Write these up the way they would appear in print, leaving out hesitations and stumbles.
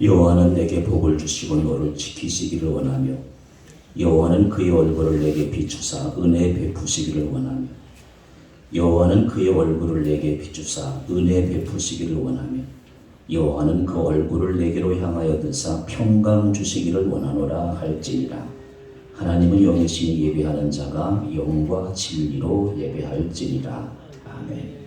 여호와는 내게 복을 주시고 너를 지키시기를 원하며 여호와는 그의 얼굴을 내게 비추사 은혜 베푸시기를 원하며 여호와는 그의 얼굴을 내게 비추사 은혜 베푸시기를 원하며 여호와는 그 얼굴을 내게로 향하여 드사 평강 주시기를 원하노라 할지니라. 하나님은 영이시니 예배하는 자가 영과 진리로 예배할지니라. 아멘.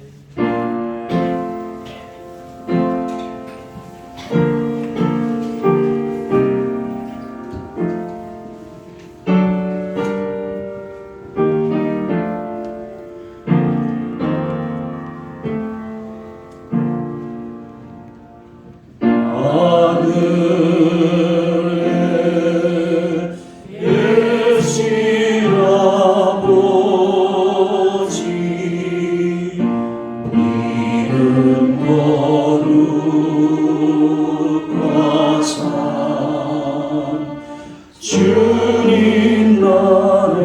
주님 나라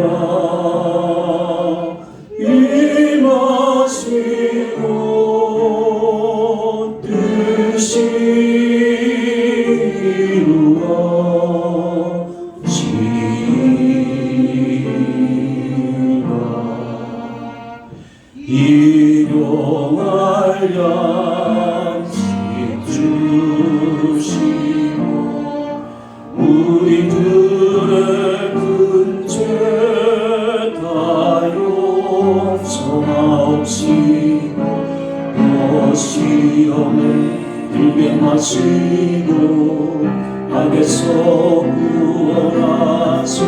임하시고 뜻이 이루어지리라. 일용할 양식 주시고 우리들의 큰 죄 다 용서하옵시고 또 시험에 들게 마시고 악에서 구원하소서.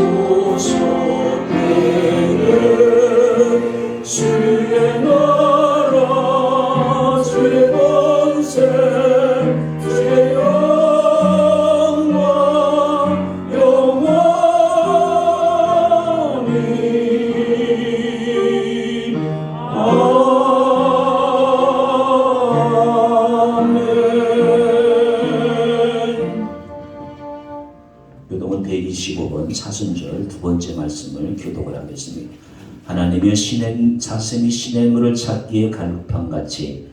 주의 나라 주의 권세 주의 영광 영원히 아멘. 교독은 125번 사순절 두 번째 말씀을 교독을 하겠습니다. 하나님의 자sem이 신행을 찾기에 갈급함같이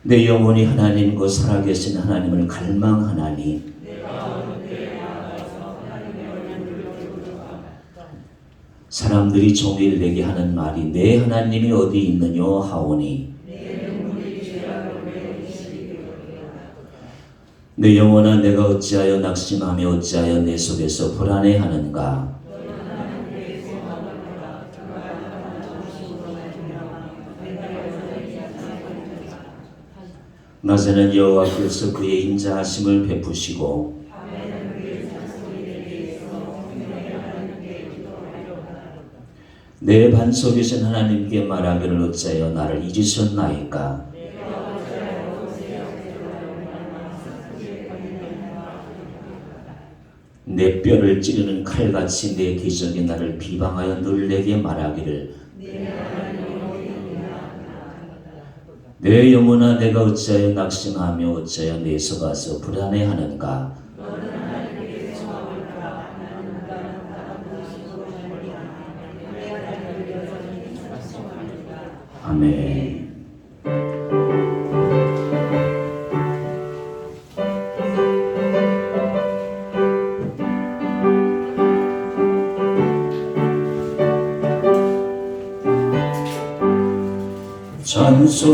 내 영혼이 하나님 그 살아계신 하나님을 갈망하나니 사람들이 종일 내게 하는 말이 내 하나님이 어디 있느냐 하오니 내 영혼아 내가 어찌하여 낙심하며 어찌하여 내 속에서 불안해하는가. 낮에는 여호와께서 그의 인자하심을 베푸시고 내 반석이신 하나님께 말하기를 어찌하여 나를 잊으셨나이까. 내 뼈를 찌르는 칼같이 내 기적이 나를 비방하여 늘 내게 말하기를 내 영혼아 내가 어찌하여 낙심하며 어찌하여 내 속아서 불안해하는가. 아멘.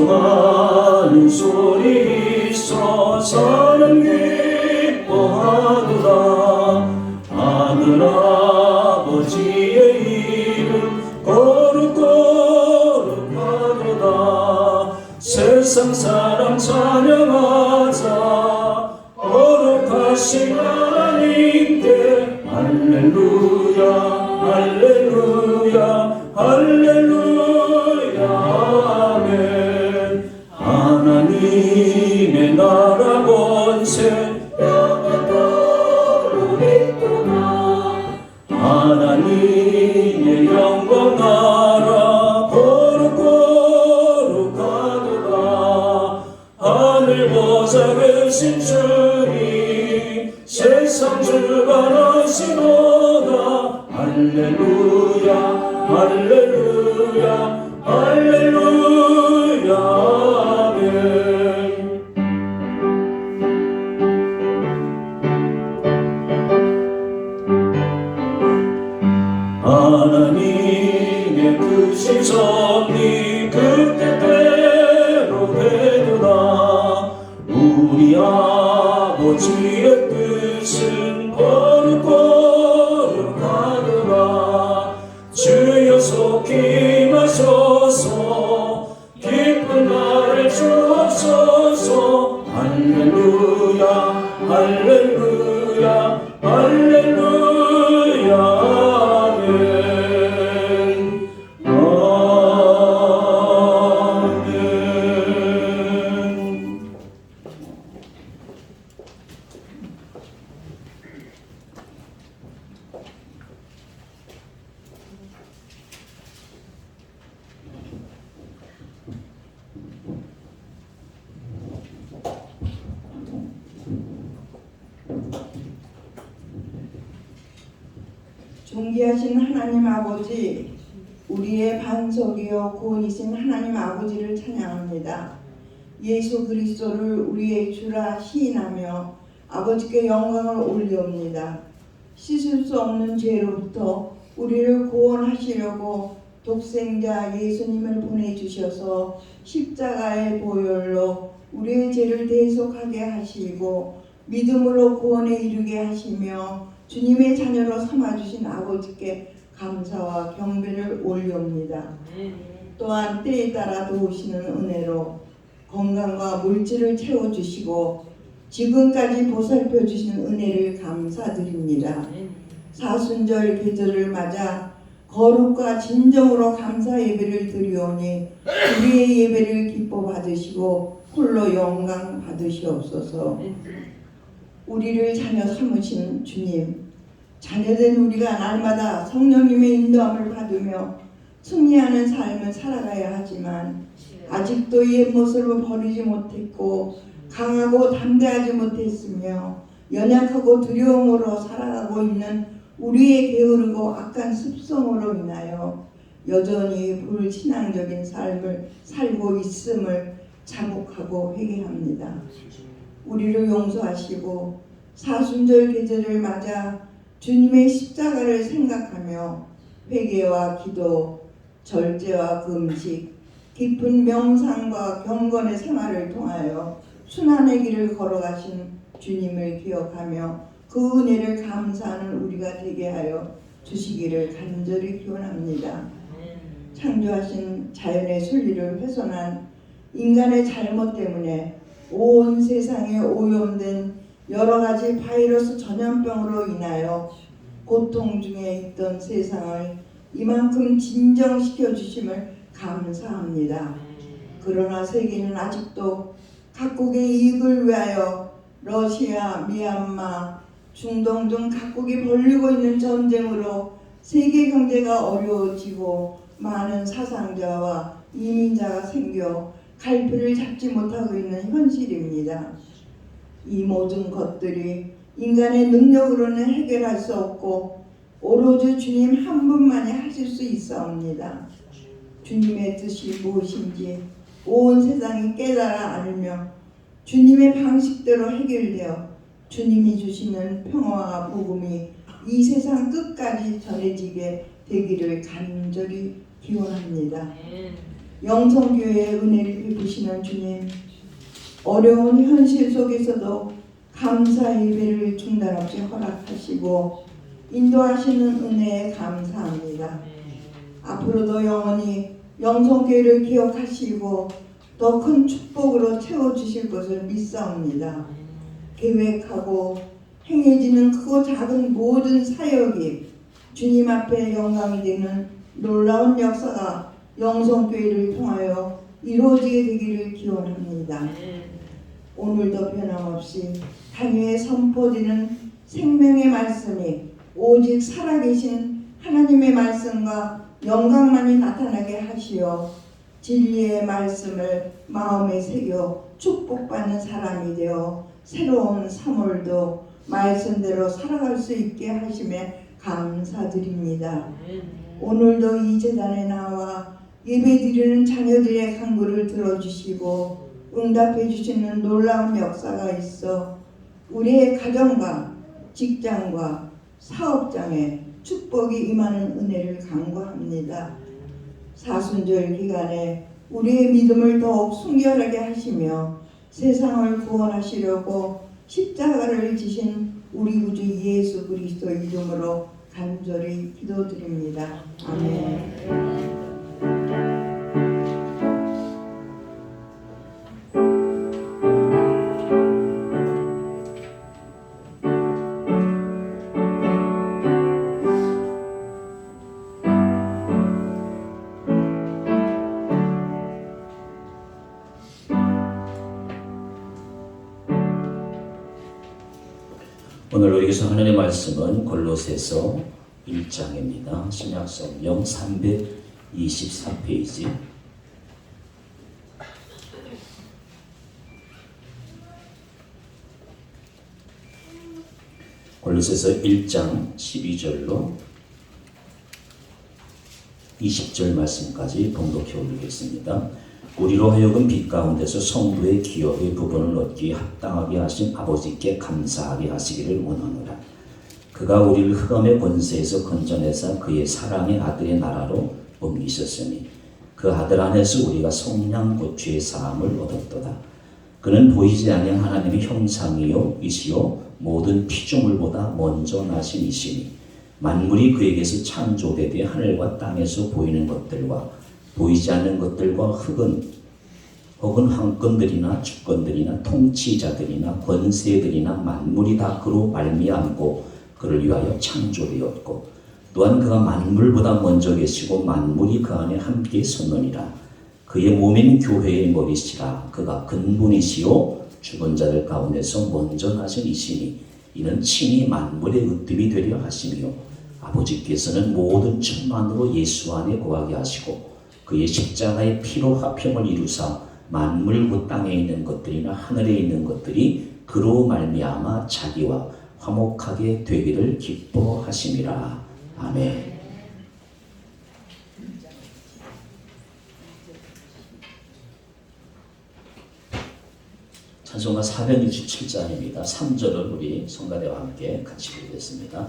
찬송하는 소리 서서는 기뻐하도다. 하늘 아버지의 이름 거룩거룩하도다. 세상 사람 찬양하자. 거룩하신 하나님께 할렐루야 할렐루야 할렐루야. 하나님의 나라 권세 영원토록 있도다. 하나님의 영광 나라 거룩거룩하도다. 하늘 보좌 계신 주님 세상 주관하시도다. 할렐루야 할렐루야 할렐루야. 아멘. 섭리 그때대로 되도다. 우리 아버지의 뜻은 거룩거룩하도다. 주여 속히 임하소서. 기쁜 날을 주옵소서. 할렐루야 할렐루야 할렐루야 아멘. 아멘. 존귀하신 하나님 아버지, 우리의 반석이요 구원이신 하나님 아버지를 찬양합니다. 예수 그리스도를 우리의 주라 시인하며 아버지께 영광을 올리옵니다. 씻을 수 없는 죄로부터 우리를 구원하시려고 독생자 예수님을 보내주셔서 십자가의 보혈로 우리의 죄를 대속하게 하시고 믿음으로 구원에 이르게 하시며 주님의 자녀로 삼아주신 아버지께 감사와 경배를 올려옵니다. 또한 때에 따라 도우시는 은혜로 건강과 물질을 채워주시고 지금까지 보살펴 주신 은혜를 감사드립니다. 사순절 계절을 맞아 거룩과 진정으로 감사 예배를 드리오니 우리의 예배를 기뻐 받으시고 홀로 영광 받으시옵소서. 우리를 자녀 삼으신 주님, 자녀된 우리가 날마다 성령님의 인도함을 받으며 승리하는 삶을 살아가야 하지만 아직도 옛 모습을 버리지 못했고 강하고 담대하지 못했으며 연약하고 두려움으로 살아가고 있는 우리의 게으르고 악한 습성으로 인하여 여전히 불신앙적인 삶을 살고 있음을 자복하고 회개합니다. 우리를 용서하시고 사순절 계절을 맞아 주님의 십자가를 생각하며 회개와 기도, 절제와 금식, 깊은 명상과 경건의 생활을 통하여 순환의 길을 걸어가신 주님을 기억하며 그 은혜를 감사하는 우리가 되게 하여 주시기를 간절히 기원합니다. 창조하신 자연의 순리를 훼손한 인간의 잘못 때문에 온 세상에 오염된 여러 가지 바이러스 전염병으로 인하여 고통 중에 있던 세상을 이만큼 진정시켜 주심을 감사합니다. 그러나 세계는 아직도 각국의 이익을 위하여 러시아, 미얀마, 중동 등 각국이 벌이고 있는 전쟁으로 세계 경제가 어려워지고 많은 사상자와 이민자가 생겨 갈피를 잡지 못하고 있는 현실입니다. 이 모든 것들이 인간의 능력으로는 해결할 수 없고 오로지 주님 한 분만이 하실 수 있사옵니다. 주님의 뜻이 무엇인지 온 세상이 깨달아 알며 주님의 방식대로 해결되어 주님이 주시는 평화와 복음이 이 세상 끝까지 전해지게 되기를 간절히 기원합니다. 영성교회의 은혜를 베푸시는 주님, 어려운 현실 속에서도 감사 예배를 중단 없이 허락하시고 인도하시는 은혜에 감사합니다. 앞으로도 영원히 영성교회를 기억하시고 더 큰 축복으로 채워주실 것을 믿사옵니다. 계획하고 행해지는 크고 작은 모든 사역이 주님 앞에 영광이 되는 놀라운 역사가 영성교회를 통하여 이루어지게 되기를 기원합니다. 오늘도 변함없이 단위에 선포되는 생명의 말씀이 오직 살아계신 하나님의 말씀과 영광만이 나타나게 하시어 진리의 말씀을 마음에 새겨 축복받는 사람이 되어 새로운 3월도 말씀대로 살아갈 수 있게 하심에 감사드립니다. 오늘도 이 제단에 나와 예배드리는 자녀들의 간구를 들어주시고 응답해 주시는 놀라운 역사가 있어 우리의 가정과 직장과 사업장에 축복이 임하는 은혜를 간구합니다. 사순절 기간에 우리의 믿음을 더욱 순결하게 하시며 세상을 구원하시려고 십자가를 지신 우리 구주 예수 그리스도 이름으로 간절히 기도드립니다. 아멘. 오늘 우리에게서 하나님의 말씀은 골로새서 1장입니다. 신약성경 324페이지. 골로새서 1장 12절로 20절 말씀까지 봉독해 올리겠습니다. 우리로 하여금 빛 가운데서 성도의 기업의 부분을 얻기에 합당하게 하신 아버지께 감사하게 하시기를 원하노라. 그가 우리를 흑암의 권세에서 건져내사 그의 사랑의 아들의 나라로 옮기셨으니 그 아들 안에서 우리가 성량 곧 죄 사함을 얻었도다. 그는 보이지 아니한 하나님의 형상이요 이시요 모든 피조물보다 먼저 나신 이시니 만물이 그에게서 창조되되 하늘과 땅에서 보이는 것들과 보이지 않는 것들과 혹은 황건들이나 주권들이나 통치자들이나 권세들이나 만물이 다 그로 말미암고 그를 위하여 창조되었고 또한 그가 만물보다 먼저 계시고 만물이 그 안에 함께 섰느니라. 그의 몸인 교회의 머리시라. 그가 근본이시요 죽은 자들 가운데서 먼저 나신 이시니 이는 친히 만물의 으뜸이 되려 하시며 아버지께서는 모든 충만으로 예수 안에 거하게 하시고 그의 십자가의 피로 화평을 이루사 만물 그 땅에 있는 것들이나 하늘에 있는 것들이 그로 말미암아 자기와 화목하게 되기를 기뻐하심이라. 아멘. 찬송가 467장입니다. 3절을 우리 성가대와 함께 같이 부르겠습니다.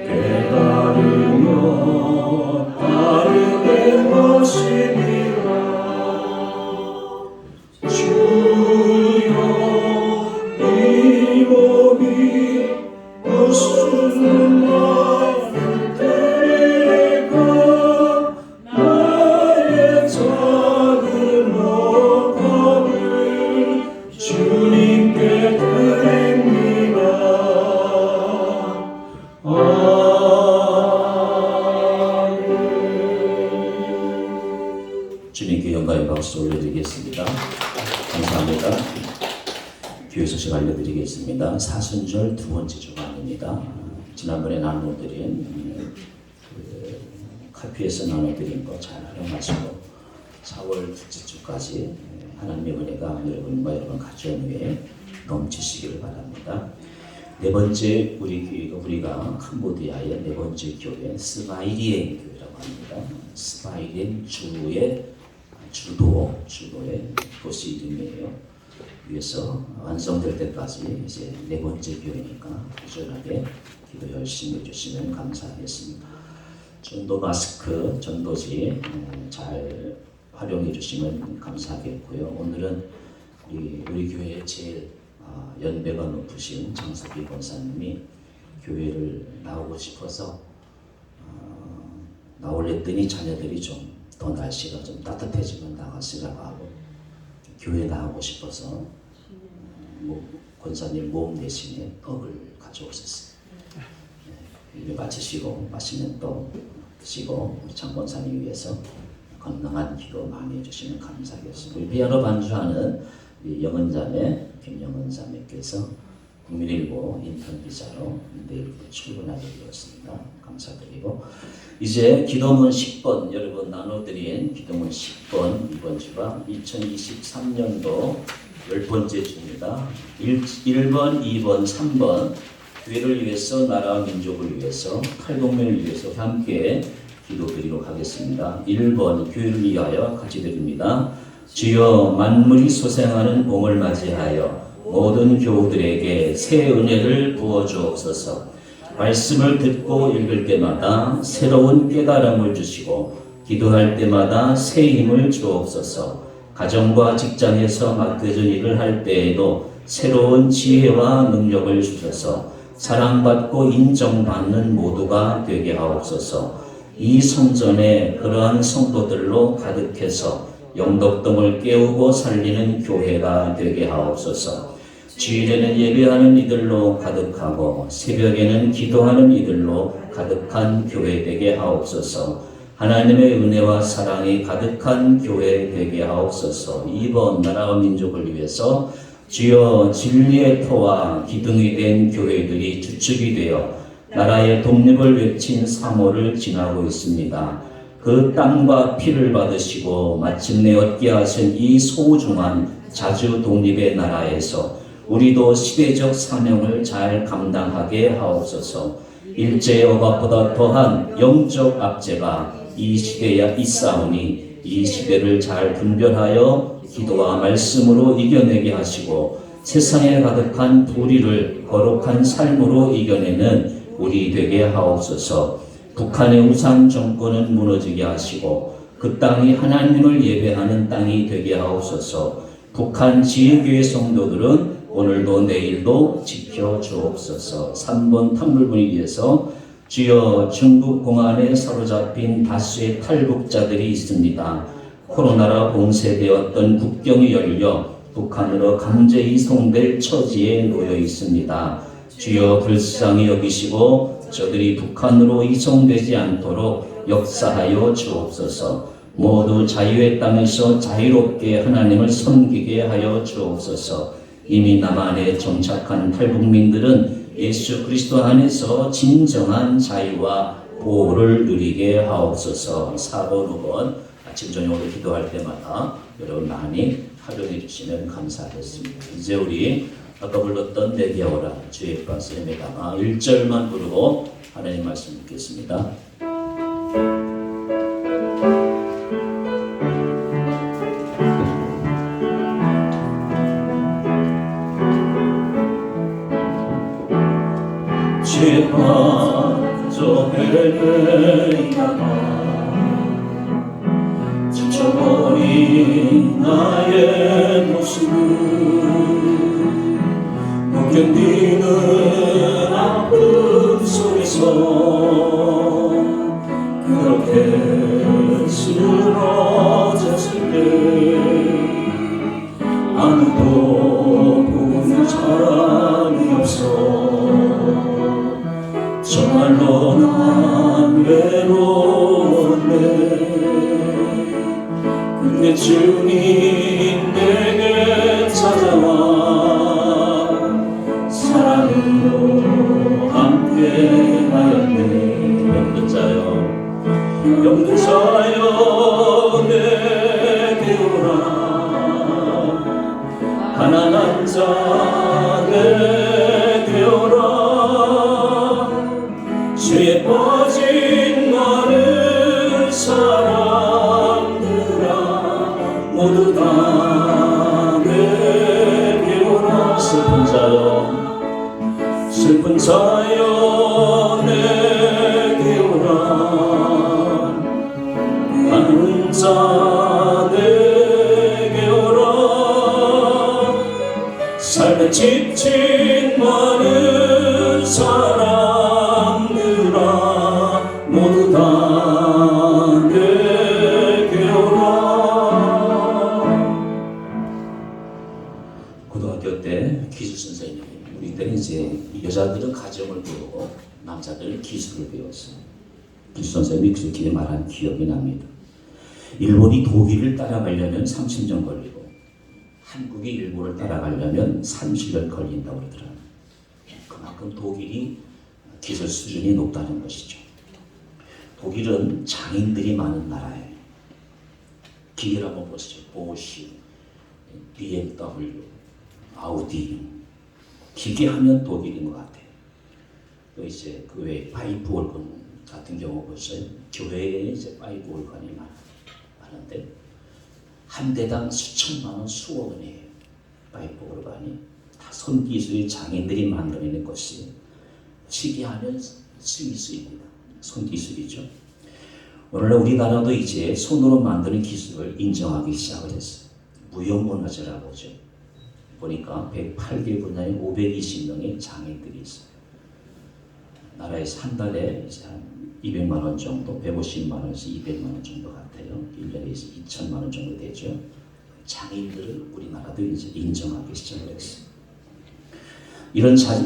깨달으며 따르게 하시니라. 주여 이 몸이 무슨 말을 드릴까. 나의 작은 억함을 주님께 드립니다. 주님께 영광의 박수 올려드리겠습니다. 감사합니다. 교회 소식 알려드리겠습니다. 사순절 두 번째 주간입니다. 지난번에 나눠드린 카피에서 나눠드린 거 잘 활용하시고 4월 둘째 주까지 하나님의 은혜가 여러분과 여러분 가정 위에 넘치시기를 바랍니다. 네 번째 우리가 캄보디아의 네 번째 교회 스바이리엔 교회라고 합니다. 스바이리엔 주도의 도시 이름이에요. 위에서 완성될 때까지 이제 네 번째 교회니까 꾸준하게 기도 열심히 해주시면 감사하겠습니다. 전도 마스크, 전도지 잘 활용해 주시면 감사하겠고요. 오늘은 우리 교회의 제일 연배가 높으신 장석기 권사님이 교회를 나오고 싶어서 나오랬더니 자녀들이 좀 더 날씨가 좀 따뜻해지면 나가시라고 하고 교회 나오고 싶어서 권사님 몸 대신에 떡을 가져오셨어요. 일을 마치시고 맛있는 떡 드시고 우리 장 권사님 위해서 건강한 기도 많이 해주시면 감사하겠습니다. 우리 피아노 반주하는 영은자매 김영은자매께서 국민일보 인턴 기자로 내일부터 출근하게 되었습니다. 감사드리고 이제 기도문 10번 여러분 나눠드린 기도문 10번 이번 주가 2023년도 10번째 주입니다. 1번, 2번, 3번 교회를 위해서 나라와 민족을 위해서 탈북민을 위해서 함께 기도드리도록 하겠습니다. 1번 교회를 위하여 같이 드립니다. 주여 만물이 소생하는 봄을 맞이하여 모든 교우들에게 새 은혜를 부어주옵소서. 말씀을 듣고 읽을 때마다 새로운 깨달음을 주시고 기도할 때마다 새 힘을 주옵소서. 가정과 직장에서 맡겨진 일을 할 때에도 새로운 지혜와 능력을 주셔서 사랑받고 인정받는 모두가 되게 하옵소서. 이 성전에 그러한 성도들로 가득해서 영덕동을 깨우고 살리는 교회가 되게 하옵소서. 주일에는 예배하는 이들로 가득하고 새벽에는 기도하는 이들로 가득한 교회 되게 하옵소서. 하나님의 은혜와 사랑이 가득한 교회 되게 하옵소서. 2번 나라와 민족을 위해서 주여 진리의 터와 기둥이 된 교회들이 주축이 되어 나라의 독립을 외친 3호를 지나고 있습니다. 그 땀과 피를 받으시고 마침내 얻게 하신 이 소중한 자주 독립의 나라에서 우리도 시대적 사명을 잘 감당하게 하옵소서. 일제의 억압보다 더한 영적 압제가 이 시대에 있사오니 이 시대를 잘 분별하여 기도와 말씀으로 이겨내게 하시고 세상에 가득한 불의를 거룩한 삶으로 이겨내는 우리 되게 하옵소서. 북한의 우상 정권은 무너지게 하시고 그 땅이 하나님을 예배하는 땅이 되게 하옵소서. 북한 지혜교회 성도들은 오늘도 내일도 지켜주옵소서. 3번 탕물분이 위해서 주여 중국 공안에 사로잡힌 다수의 탈북자들이 있습니다. 코로나로 봉쇄되었던 국경이 열려 북한으로 강제 이송될 처지에 놓여 있습니다. 주여 불쌍히 여기시고 저들이 북한으로 이송되지 않도록 역사하여 주옵소서. 모두 자유의 땅에서 자유롭게 하나님을 섬기게 하여 주옵소서. 이미 남한에 정착한 탈북민들은 예수 그리스도 안에서 진정한 자유와 보호를 누리게 하옵소서. 4번, 5번 아침 저녁으로 기도할 때마다 여러분 많이 활용해 주시면 감사하겠습니다. 이제 우리 아까 불렀던 내게오라 주의 박스에다가 1절만 부르고 하나님 말씀 듣겠습니다. 죄에 빠져 헤매다가 지쳐버린 나의 모습을 못 견디는 아픔 속에서 그렇게 쓰러졌을 때 아무도 보는 사람이 없어 정말로 난 외로웠네. 그때 주님 내게 찾아와 사랑으로 함께하였네. 영자여 내게 오라. 가난한 자 내게 오라. 죄에 빠진 많은 사람들아 모두 다 내게 오라. 슬픈 자여 내게 오라. 가는 자 내게 오라. 삶에 지친 많은 사람들아 모두 다 내게 오라. 고등학교 때 기술 선생님이 우리 때는 이제 여자들은 가정을 배우고 남자들은 기술을 배웠어요. 기술 선생님이 그렇게 말한 기억이 납니다. 일본이 독일을 따라가려면 30년 걸리고 한국이 일본을 따라가려면 30년 걸린다고 그러더라고요. 그만큼 독일이 기술 수준이 높다는 것이죠. 독일은 장인들이 많은 나라예요. 기계를 한번 보시죠. 보쉬, BMW, 아우디. 기계하면 독일인 것 같아요. 또 이제 그 외에 파이프 올건 같은 경우 보세요. 교회에 이제 파이프 올건이 많은데 한 대당 수천만 원, 수억 원이에요. 파이프 올건이 다 손기술의 장인들이 만들어낸 것이 시기하면 스위스입니다. 손기술이죠. 오늘날 우리나라도 이제 손으로 만드는 기술을 인정하기 시작을 했어요. 무형문화재라고 하죠. 보니까 108개 분야에 520명의 장인들이 있어요. 나라에서 한 달에 이제 한 200만 원 정도, 150만 원에서 200만 원 정도 같아요. 1년에 2천만 원 정도 되죠. 장인들을 우리나라도 이제 인정하기 시작을 했어요.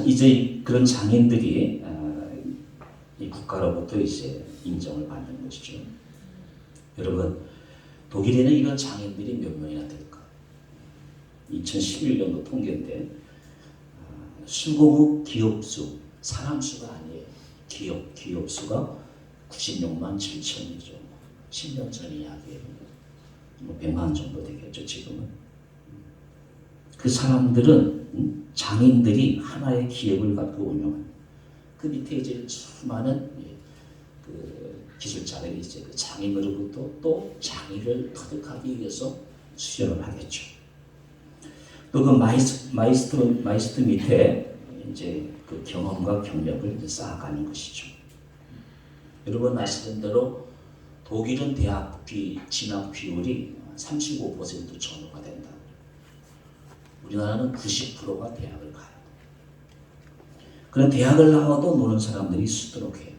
이제 그런 장인들이 이 국가로부터 이제 인정을 받는 것이죠. 여러분, 독일에는 이런 장인들이 몇 명이나 될까? 2011년도 통계인데 수공업 기업 수, 사람 수가 아니에요. 기업 수가 96만 7천이죠. 10년 전 이야기예요. 100만 정도 되겠죠, 지금은. 그 사람들은 장인들이 하나의 기업을 갖고 운영합니다. 그 밑에 이제 수많은 그 기술자들이 이제 그 장인으로부터 또 장의를 터득하기 위해서 수련을 하겠죠. 또 그 마이스터 밑에 이제 그 경험과 경력을 이제 쌓아가는 것이죠. 여러분 아시는 대로 독일은 대학 진학 비율이 35% 전후가 된다. 우리나라는 90%가 대학을 가요. 그런 대학을 나와도 노는 사람들이 수두룩해요.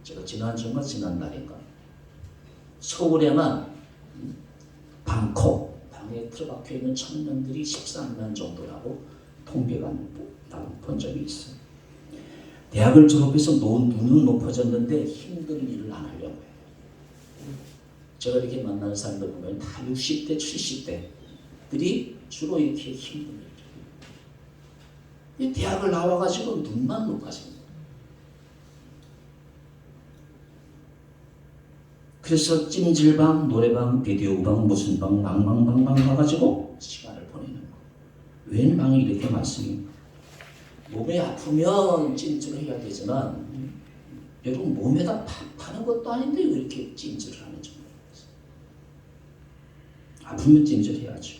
제가 지난주인가 지난날인가 서울에만 방콕 방에 틀어박혀 있는 청년들이 13만 정도라고 통계가 본 적이 있어요. 대학을 졸업해서 눈은 높아졌는데 힘든 일을 안 하려고 해요. 제가 이렇게 만나는 사람들 보면 다 60대, 70대들이 주로 이렇게 힘든 일. 대학을 나와가지고 눈만 높아진 거예요. 그래서 찜질방, 노래방, 비디오방, 무슨 방, 망망방방 가가지고 시간을 보내는 거예요. 웬 방이 이렇게 많습니까? 몸이 아프면 찜질을 해야 되지만 여러분 몸에다 파는 것도 아닌데 왜 이렇게 찜질을 하는지 모르겠어요. 아프면 찜질해야죠.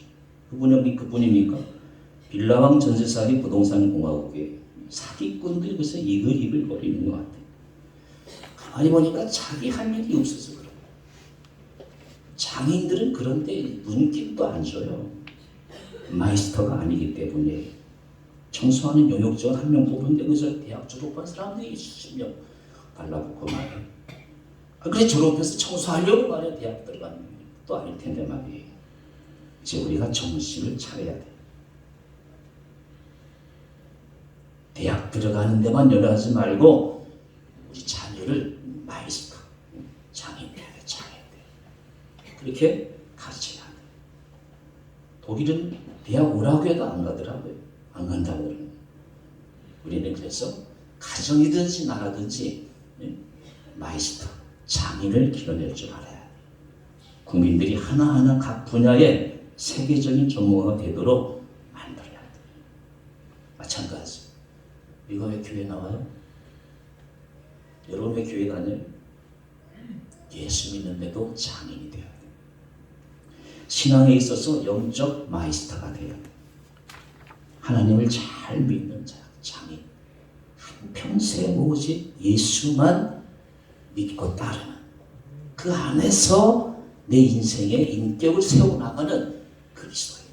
그분입니까? 빌라왕 전세살이 부동산 공화국의 사기꾼들이 그래서 이글이글 거리는 것 같아요. 가만히 보니까 자기 할 일이 없어서 그래요. 장인들은 그런데 눈길도 안 줘요. 마이스터가 아니기 때문에. 청소하는 용역직원 한 명 뽑은데 그래서 대학 졸업한 사람들이 수십 명 달라붙고 말이에요. 그래 졸업해서 청소하려고 말이야 대학 들어가는 또 아닐 텐데 말이에요. 이제 우리가 정신을 차려야 돼. 대학 들어가는 데만 연락하지 말고 우리 자녀를 마이스터, 장인 돼야 돼, 장인 돼. 그렇게 가르쳐야 돼. 독일은 대학 오라고 해도 안 가더라고요. 안 간다고 그러는. 우리는 그래서 가정이든지 나라든지 마이스터, 장인을 길러낼 줄 알아야 돼. 국민들이 하나하나 각 분야에 세계적인 전문가가 되도록 만들어야 돼. 마찬가지. 이거 왜 교회 나와요? 여러분 왜 교회 다녀요? 예수 믿는데도 장인이 돼야 돼. 신앙에 있어서 영적 마이스터가 돼야 돼. 하나님을 잘 믿는 자, 장인. 한평생 오직 예수만 믿고 따르는 그 안에서 내 인생의 인격을 세워나가는 그리스도인.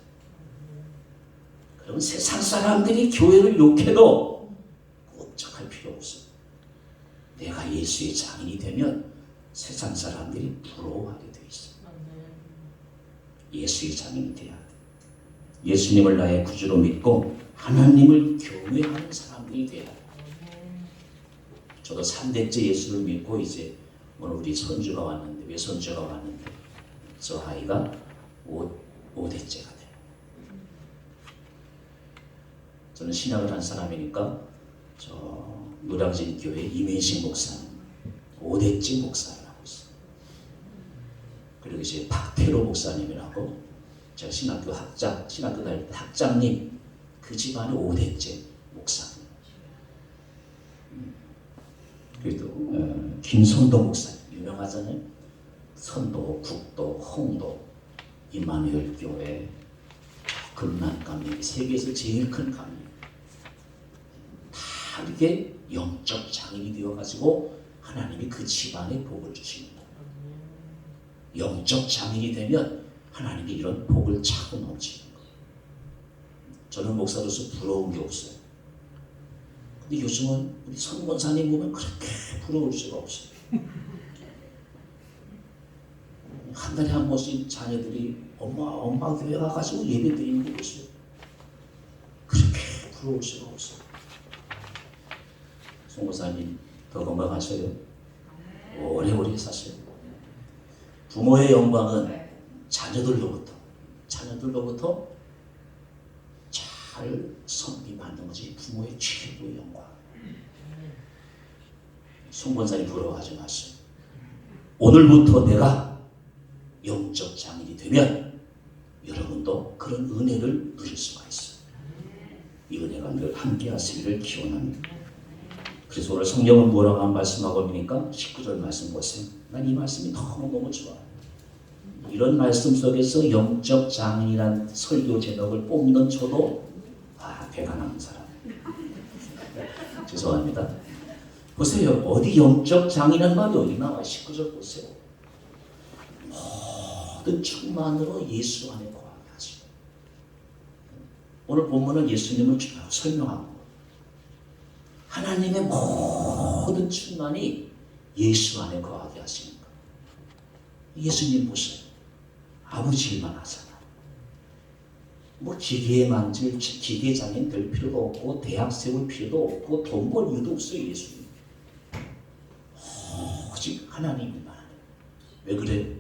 그러면 세상 사람들이 교회를 욕해도 꼼짝할 필요 없어. 내가 예수의 장인이 되면 세상 사람들이 부러워하게 돼 있어. 예수의 장인이 돼야 돼. 예수님을 나의 구주로 믿고 하나님을 경외하는 사람들이 돼야 돼. 저도 3대째 예수를 믿고 이제 오늘 우리 손주가 왔는데, 외손주가 왔는데 저 아이가 5대째가 돼요. 저는 신학을 한 사람이니까 저 노량진 교회 이민식 목사님 5대째 목사를 하고 있어요. 그리고 이제 박태로 목사님이라고 제가 신학교 다닐 때 학장님, 그 집안의 5대째 목사님. 그리고 김선도 목사님 유명하잖아요. 선도, 국도, 홍도, 임마누엘 교회, 금난감리, 세계에서 제일 큰 감리. 다 이렇게 영적 장인이 되어가지고 하나님이 그 집안에 복을 주시는 거예요. 영적 장인이 되면 하나님이 이런 복을 차고 넘치는 거예요. 저는 목사로서 부러운 게 없어요. 근데 요즘은 우리 선권사님 보면 그렇게 부러울 수가 없어요. 한 달에 한 번씩 자녀들이 엄마 교회 가가지고 예배 드리는 거 보세요. 그렇게 부러울 수가 없어요. 선권사님 더 건강하셔요. 오래오래 사세요. 부모의 영광은 자녀들로부터 잘 섬김받는 것이 부모의 최고의 영광. 송권사님 부러워하지 마세요. 오늘부터 내가 영적 장인이 되면 여러분도 그런 은혜를 누릴 수가 있어요. 이 은혜가 늘 함께 하시기를 기원합니다. 그래서 오늘 성경은 뭐라고 말씀하고 있습니까? 19절 말씀 보세요. 난 이 말씀이 너무너무 좋아. 이런 말씀 속에서 영적 장인이란 설교 제목을 뽑는 저도 배가 나는 사람. 죄송합니다. 보세요. 어디 영적 장인이란 말이 어디 나와? 19절 보세요. 모든 충만으로 예수 안에 거하게 하시고. 오늘 본문은 예수님을 쭉 설명하고 하나님의 모든 충만이 예수 안에 거하게 하시는 거. 예수님 보세요. 아버지 일만 하잖아. 뭐 기계에 만질 기계장인 될 필요도 없고 대학 세울 필요도 없고 돈 벌 이유도 없어요. 예수님. 오직 하나님만 하네. 왜 그래?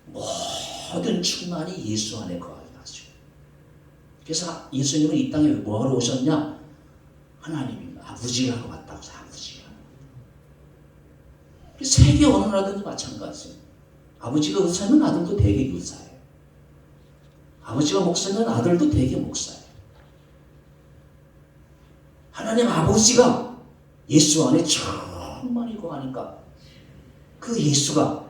모든 충만이 예수 안에 거하게 하시고. 그래서 예수님은 이 땅에 뭐하러 오셨냐? 하나님이 아버지라고 왔다고 해서 아버지가. 세계 어느 나라든지 마찬가지예요. 아버지가 의사면 아들도 되게 의사예요. 아버지가 목사면 아들도 되게 목사예요. 하나님 아버지가 예수 안에 충만히 거하니까 그 예수가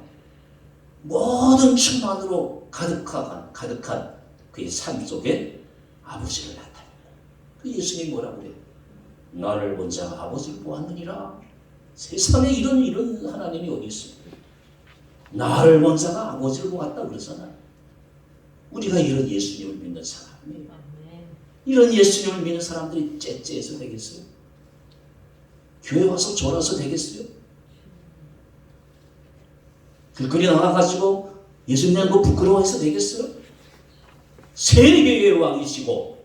모든 충만으로 가득한 그의 삶 속에 아버지를 나타냅니다. 그 예수님이 뭐라고 그래요? 나를 본 자가 아버지를 보았느니라. 세상에 이런 하나님이 어디 있어요? 나를 본 자가 아버지를 보았다 그러잖아. 우리가 이런 예수님을 믿는 사람이에요. 이런 예수님을 믿는 사람들이 째째해서 되겠어요? 교회 와서 졸아서 되겠어요? 길거리 나가가지고 예수님 뭐 부끄러워해서 되겠어요? 세계의 왕이시고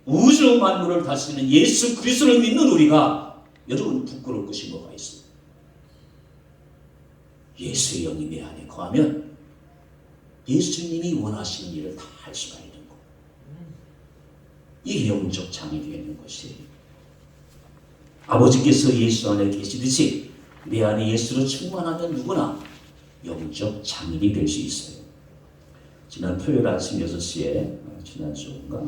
우주 만물을 다스리는 예수 그리스도를 믿는 우리가 여러분 부끄러울 것이 뭐가 있어요? 예수의 영이 내 안에 거하면 예수님이 원하시는 일을 다 할 수가 있는 거. 이게 영적 장이 되는 것이에요. 아버지께서 예수 안에 계시듯이 내 안에 예수로 충만하면 누구나 영적 장인이 될 수 있어요. 지난 토요일 아침 6시에 지난주인가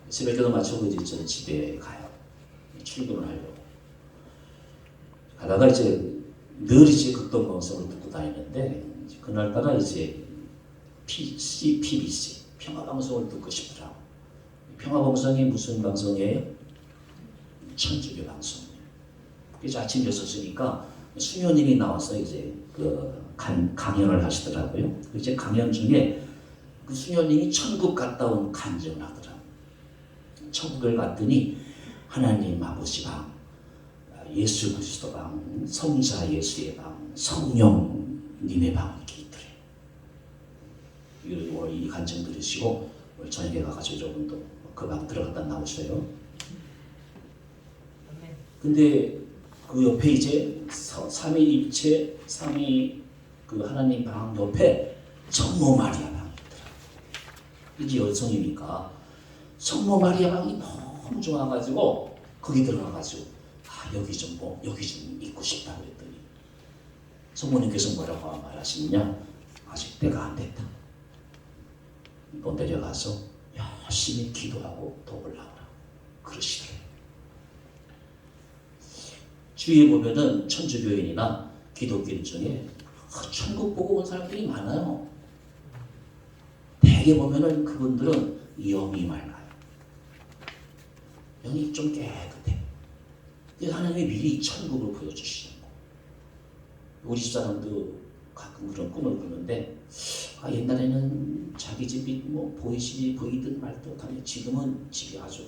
새벽에도 마치고 이제 저는 집에 가요. 출근을 하려고. 가다가 이제 늘 이제 극동방송을 듣고 다니는데 그날따라 이제 PBC 평화방송을 듣고 싶더라고. 평화방송이 무슨 방송이에요? 천주교 방송이에요. 그래서 아침 6시니까 수녀님이 나와서 이제 강연을 하시더라고요. 이제 강연 중에 그 수녀님이 천국 갔다 온 간증을 하더라고요. 천국을 갔더니 하나님 아버지 방, 예수 그리스도 방, 성자 예수의 방, 성령님의 방 이렇게 있더래요. 이 간증 들으시고 오늘 저녁에 가가지고 여러분도 그 방 들어갔다 나오세요. 근데 그 옆에 이제 삼위일체, 그 하나님 방 옆에 성모 마리아 방이 있더라고요. 이제 여성이니까 성모 마리아 방이 너무 좋아가지고 거기 들어가가지고 여기 좀 있고 싶다 그랬더니 성모님께서 뭐라고 말하시느냐? 아직 때가 안 됐다. 또 내려가서 열심히 기도하고 도움을 하라 그러시더래요. 주위에 보면은 천주교인이나 기독교인 중에 천국 보고 온 사람들이 많아요. 대개 보면은 그분들은 영이 맑아요. 영이 좀 깨끗해. 그래서 하나님이 미리 천국을 보여주시는 거. 우리 집사람도 가끔 그런 꿈을 꾸는데 옛날에는 자기 집이 뭐 보이든 말든 못하면 지금은 집이 아주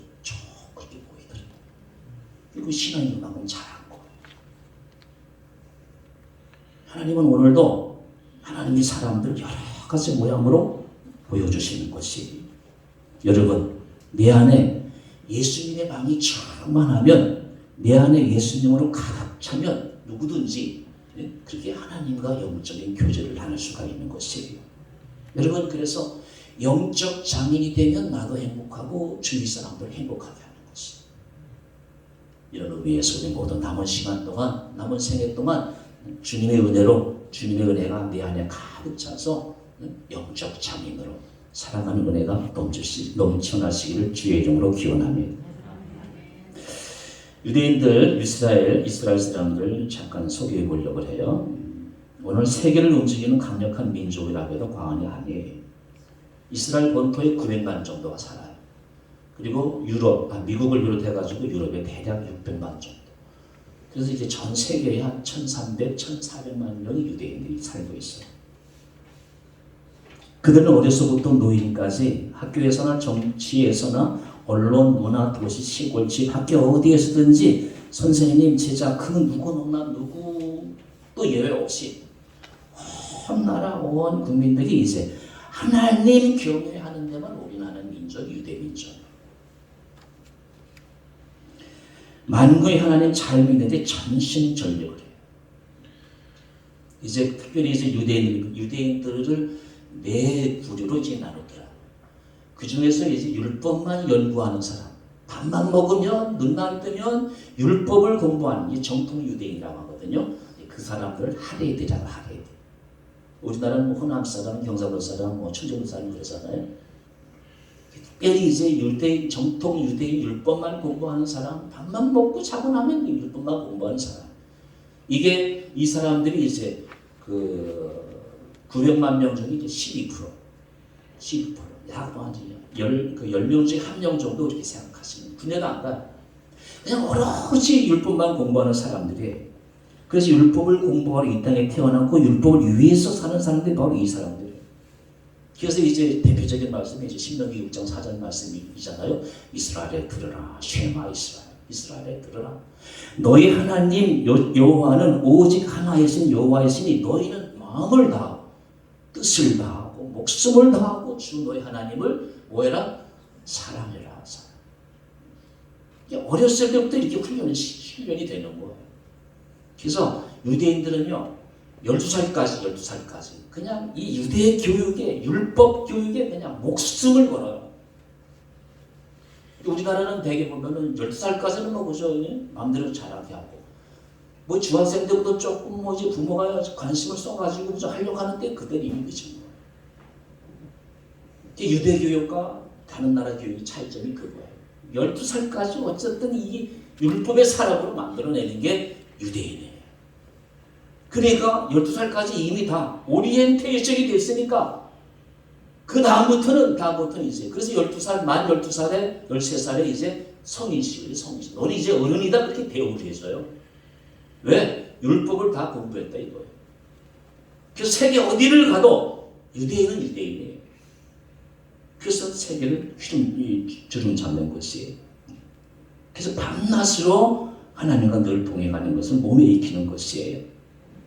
그렇게 보이더라고요. 그리고 신앙이 그만큼 잘한 거예요. 하나님은 오늘도 하나님의 사람들 여러 가지 모양으로 보여주시는 것이 여러분 내 안에 예수님의 방이 충만하면 내 안에 예수님으로 가득 차면 누구든지 그렇게 하나님과 영적인 교제를 나눌 수가 있는 것이에요. 여러분 그래서 영적 장인이 되면 나도 행복하고 주위 사람들 행복하게 하는 것이 이런 의미에서 우리 모두 남은 시간 동안 남은 생애 동안 주님의 은혜로 주님의 은혜가 내 안에 가득 차서 영적 장인으로 사랑하는 은혜가 넘쳐나시기를 주의 이름으로 기원합니다. 유대인들, 이스라엘 사람들 잠깐 소개해 보려고 해요. 오늘 세계를 움직이는 강력한 민족이라고 해도 과언이 아니에요. 이스라엘 본토에 900만 정도가 살아요. 그리고 미국을 비롯해가지고 유럽에 대략 600만 정도. 그래서 이제 전 세계에 한 1,300, 1,400만 명의 유대인들이 살고 있어요. 그들은 어려서부터 노인까지 학교에서나 정치에서나 언론, 문화, 도시, 시골, 집, 학교 어디에서든지 선생님, 제자 그 누구 또 예외 없이 온 나라 온 국민들이 이제 하나님 경외하는 데만 올인하는 민족, 유대 민족. 만국의 하나님 잘 믿는데 전심전력을 해요. 이제 특별히 이제 유대인들을 네 부류로 이제 나누더라. 그 중에서 이제 율법만 연구하는 사람, 밥만 먹으면 눈만 뜨면 율법을 공부하는 이 정통 유대인이라고 하거든요. 그 사람들을 하레드라고 하레드. 우리나라는 뭐 호남 사람, 경상도 사람, 뭐 충청도 사람 그러잖아요. 특별히 이제 정통 유대인 율법만 공부하는 사람, 밥만 먹고 자고 나면 율법만 공부하는 사람. 이 사람들이 이제 900만 명 중에 이제 12%. 약 10명 중에 1명 정도 이렇게 생각하시면 분해가 안 가요. 그냥 오로지 율법만 공부하는 사람들이. 그래서 율법을 공부하러 이 땅에 태어났고 율법을 위해서 사는 사람들이 바로 이 사람들이에요. 그래서 이제 대표적인 말씀이 이제 신명기 6장 4절 말씀이잖아요. 이스라엘에 들으라, 쉐마 이스라엘, 이스라엘에 들으라. 너희 하나님 여호와는 오직 하나이신 여호와이시니 너희는 마음을 다하고 뜻을 다하고 목숨을 다하고 주 너희 하나님을 뭐해라? 사랑해라. 어렸을 때부터 이렇게 훈련이 되는 거예요. 그래서 유대인들은요 12살까지 그냥 이 유대 교육에 율법 교육에 그냥 목숨을 걸어요. 우리나라는 대개 보면은 12살까지는 뭐 그죠? 마음대로 자라게 하고 뭐 중학생 때부터 조금 뭐 이제 부모가 관심을 써가지고 그저 하려고 하는데 그때 이미 늦은 거예요. 유대 교육과 다른 나라 교육의 차이점이 그거예요. 12살까지 어쨌든 이 율법의 사람으로 만들어내는 게 유대인이에요. 그러니까 12살까지 이미 다 오리엔테이션이 됐으니까 그 다음부터는 이제 그래서 12살, 만 12살에 13살에 이제 성인식이에요. 성인식. 너는 이제 어른이다 그렇게 대우를 해줘요. 왜? 율법을 다 공부했다 이거예요. 그래서 세계 어디를 가도 유대인은 유대인이에요. 그래서 세계를 주름 잡는 것이에요. 그래서 밤낮으로 하나님과 늘 동행하는 것은 몸에 익히는 것이에요.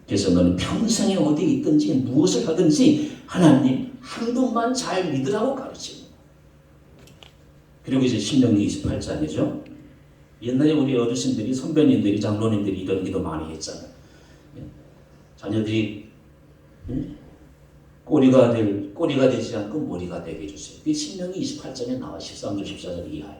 그래서 너는 평생에 어디에 있든지 무엇을 하든지 하나님 한 분만 잘 믿으라고 가르치는 거예요. 그리고 이제 신명기 28장이죠. 옛날에 우리 어르신들이 선배님들이 장로님들이 이런 기도 많이 했잖아요. 자녀들이 꼬리가 되지 않고 머리가 되게 해주세요. 그게 신명기 28장에 나와 13절 14절 이하에.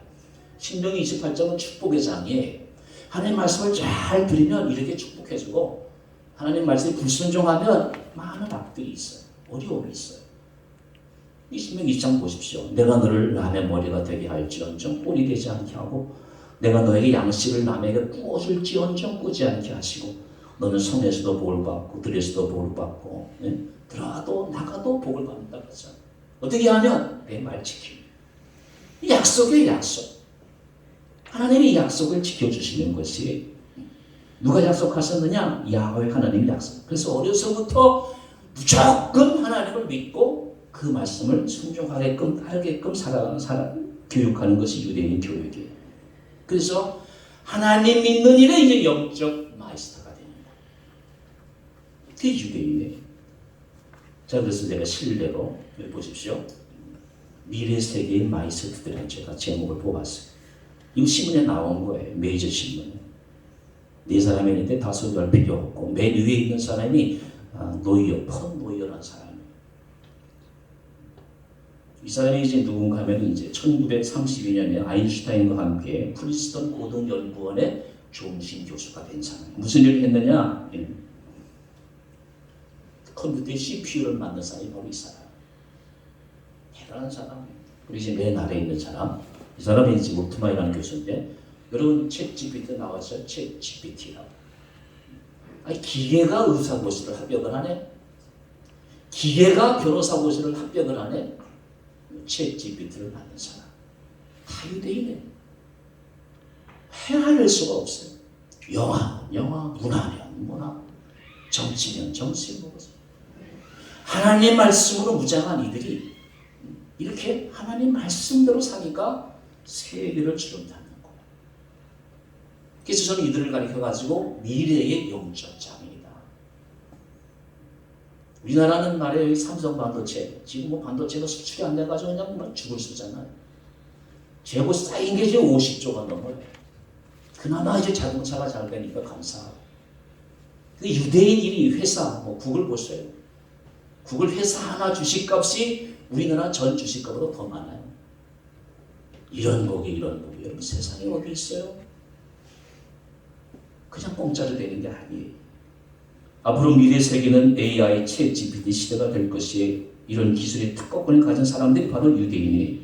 신명기 28장은 축복의 장이에요. 하나님 말씀을 잘 들으면 이렇게 축복해주고 하나님 말씀에 불순종하면 많은 악들이 있어요. 어려움이 있어요. 이 신명기 2장 보십시오. 내가 너를 남의 머리가 되게 할지언정 꼬리 되지 않게 하고 내가 너에게 양식을 남에게 부어줄지언정 꾸지 않게 하시고 너는 성에서도 복을 받고 들에서도 복을 받고 들어가도 나가도 복을 받는다 그러잖아. 어떻게 하면 내 말 지키고 약속이에요. 약속. 하나님이 약속을 지켜주시는 것이 누가 약속하셨느냐? 야훼 하나님이 약속. 그래서 어려서부터 무조건 하나님을 믿고 그 말씀을 순종하게끔 하게끔 교육하는 것이 유대인 교육이에요. 그래서 하나님 믿는 일에 이제 영적 마이스터가 되는 거예요. 그게 유대인이에요. 자, 그래서 내가 실례로 여기 보십시오. 미래 세계의 마이스터들을 제가 제목을 뽑았어요. 이거 신문에 나온 거예요. 메이저 신문에. 네 사람이 있는데 다 소개할 필요 없고 맨 위에 있는 사람이 노이어, 펀 노이어라는 사람이에요. 이 사람이 이제 누군가 하면 이제 1932년에 아인슈타인과 함께 프린스턴 고등연구원의 종신 교수가 된 사람. 무슨 일을 했느냐? 컴퓨터의 CPU를 만든 사람이 바로 이 사람. 대단한 사람이에요. 그리고 이제 맨 아래에 있는 사람. 이 사람이 이제 모트마이라는 교수인데 여러분 챗 GPT 나왔어요? 챗 GPT라고. 아니 기계가 의사고시를 합격을 하네? 기계가 변호사고시를 합격을 하네? 챗 GPT를 만든 사람. 다 유대인이네. 헤아릴 수가 없어요. 영화, 문화면 문화, 정치면 정치 뭐지. 하나님 말씀으로 무장한 이들이 이렇게 하나님 말씀대로 사니까 세계를 주름 잡는 거예요. 그래서 저는 이들을 가르쳐가지고 미래의 영적 장인이다. 우리나라는 말에 여기 삼성 반도체, 지금 뭐 반도체가 수출이 안 돼가지고 그냥 뭐 죽을 수잖아요. 재고 쌓인 게 이제 50조가 넘어요. 그나마 이제 자동차가 잘 되니까 감사하고. 유대인 1위 회사, 뭐 구글 보세요. 구글 회사 하나 주식값이 우리나라 전 주식값보다 더 많아요. 이런 복이 여러분 세상에 어디 있어요? 그냥 공짜로 되는 게 아니에요. 앞으로 미래 세계는 AI, 챗 GPT 시대가 될 것이에요. 이런 기술의 특허권을 가진 사람들이 바로 유대인이에요.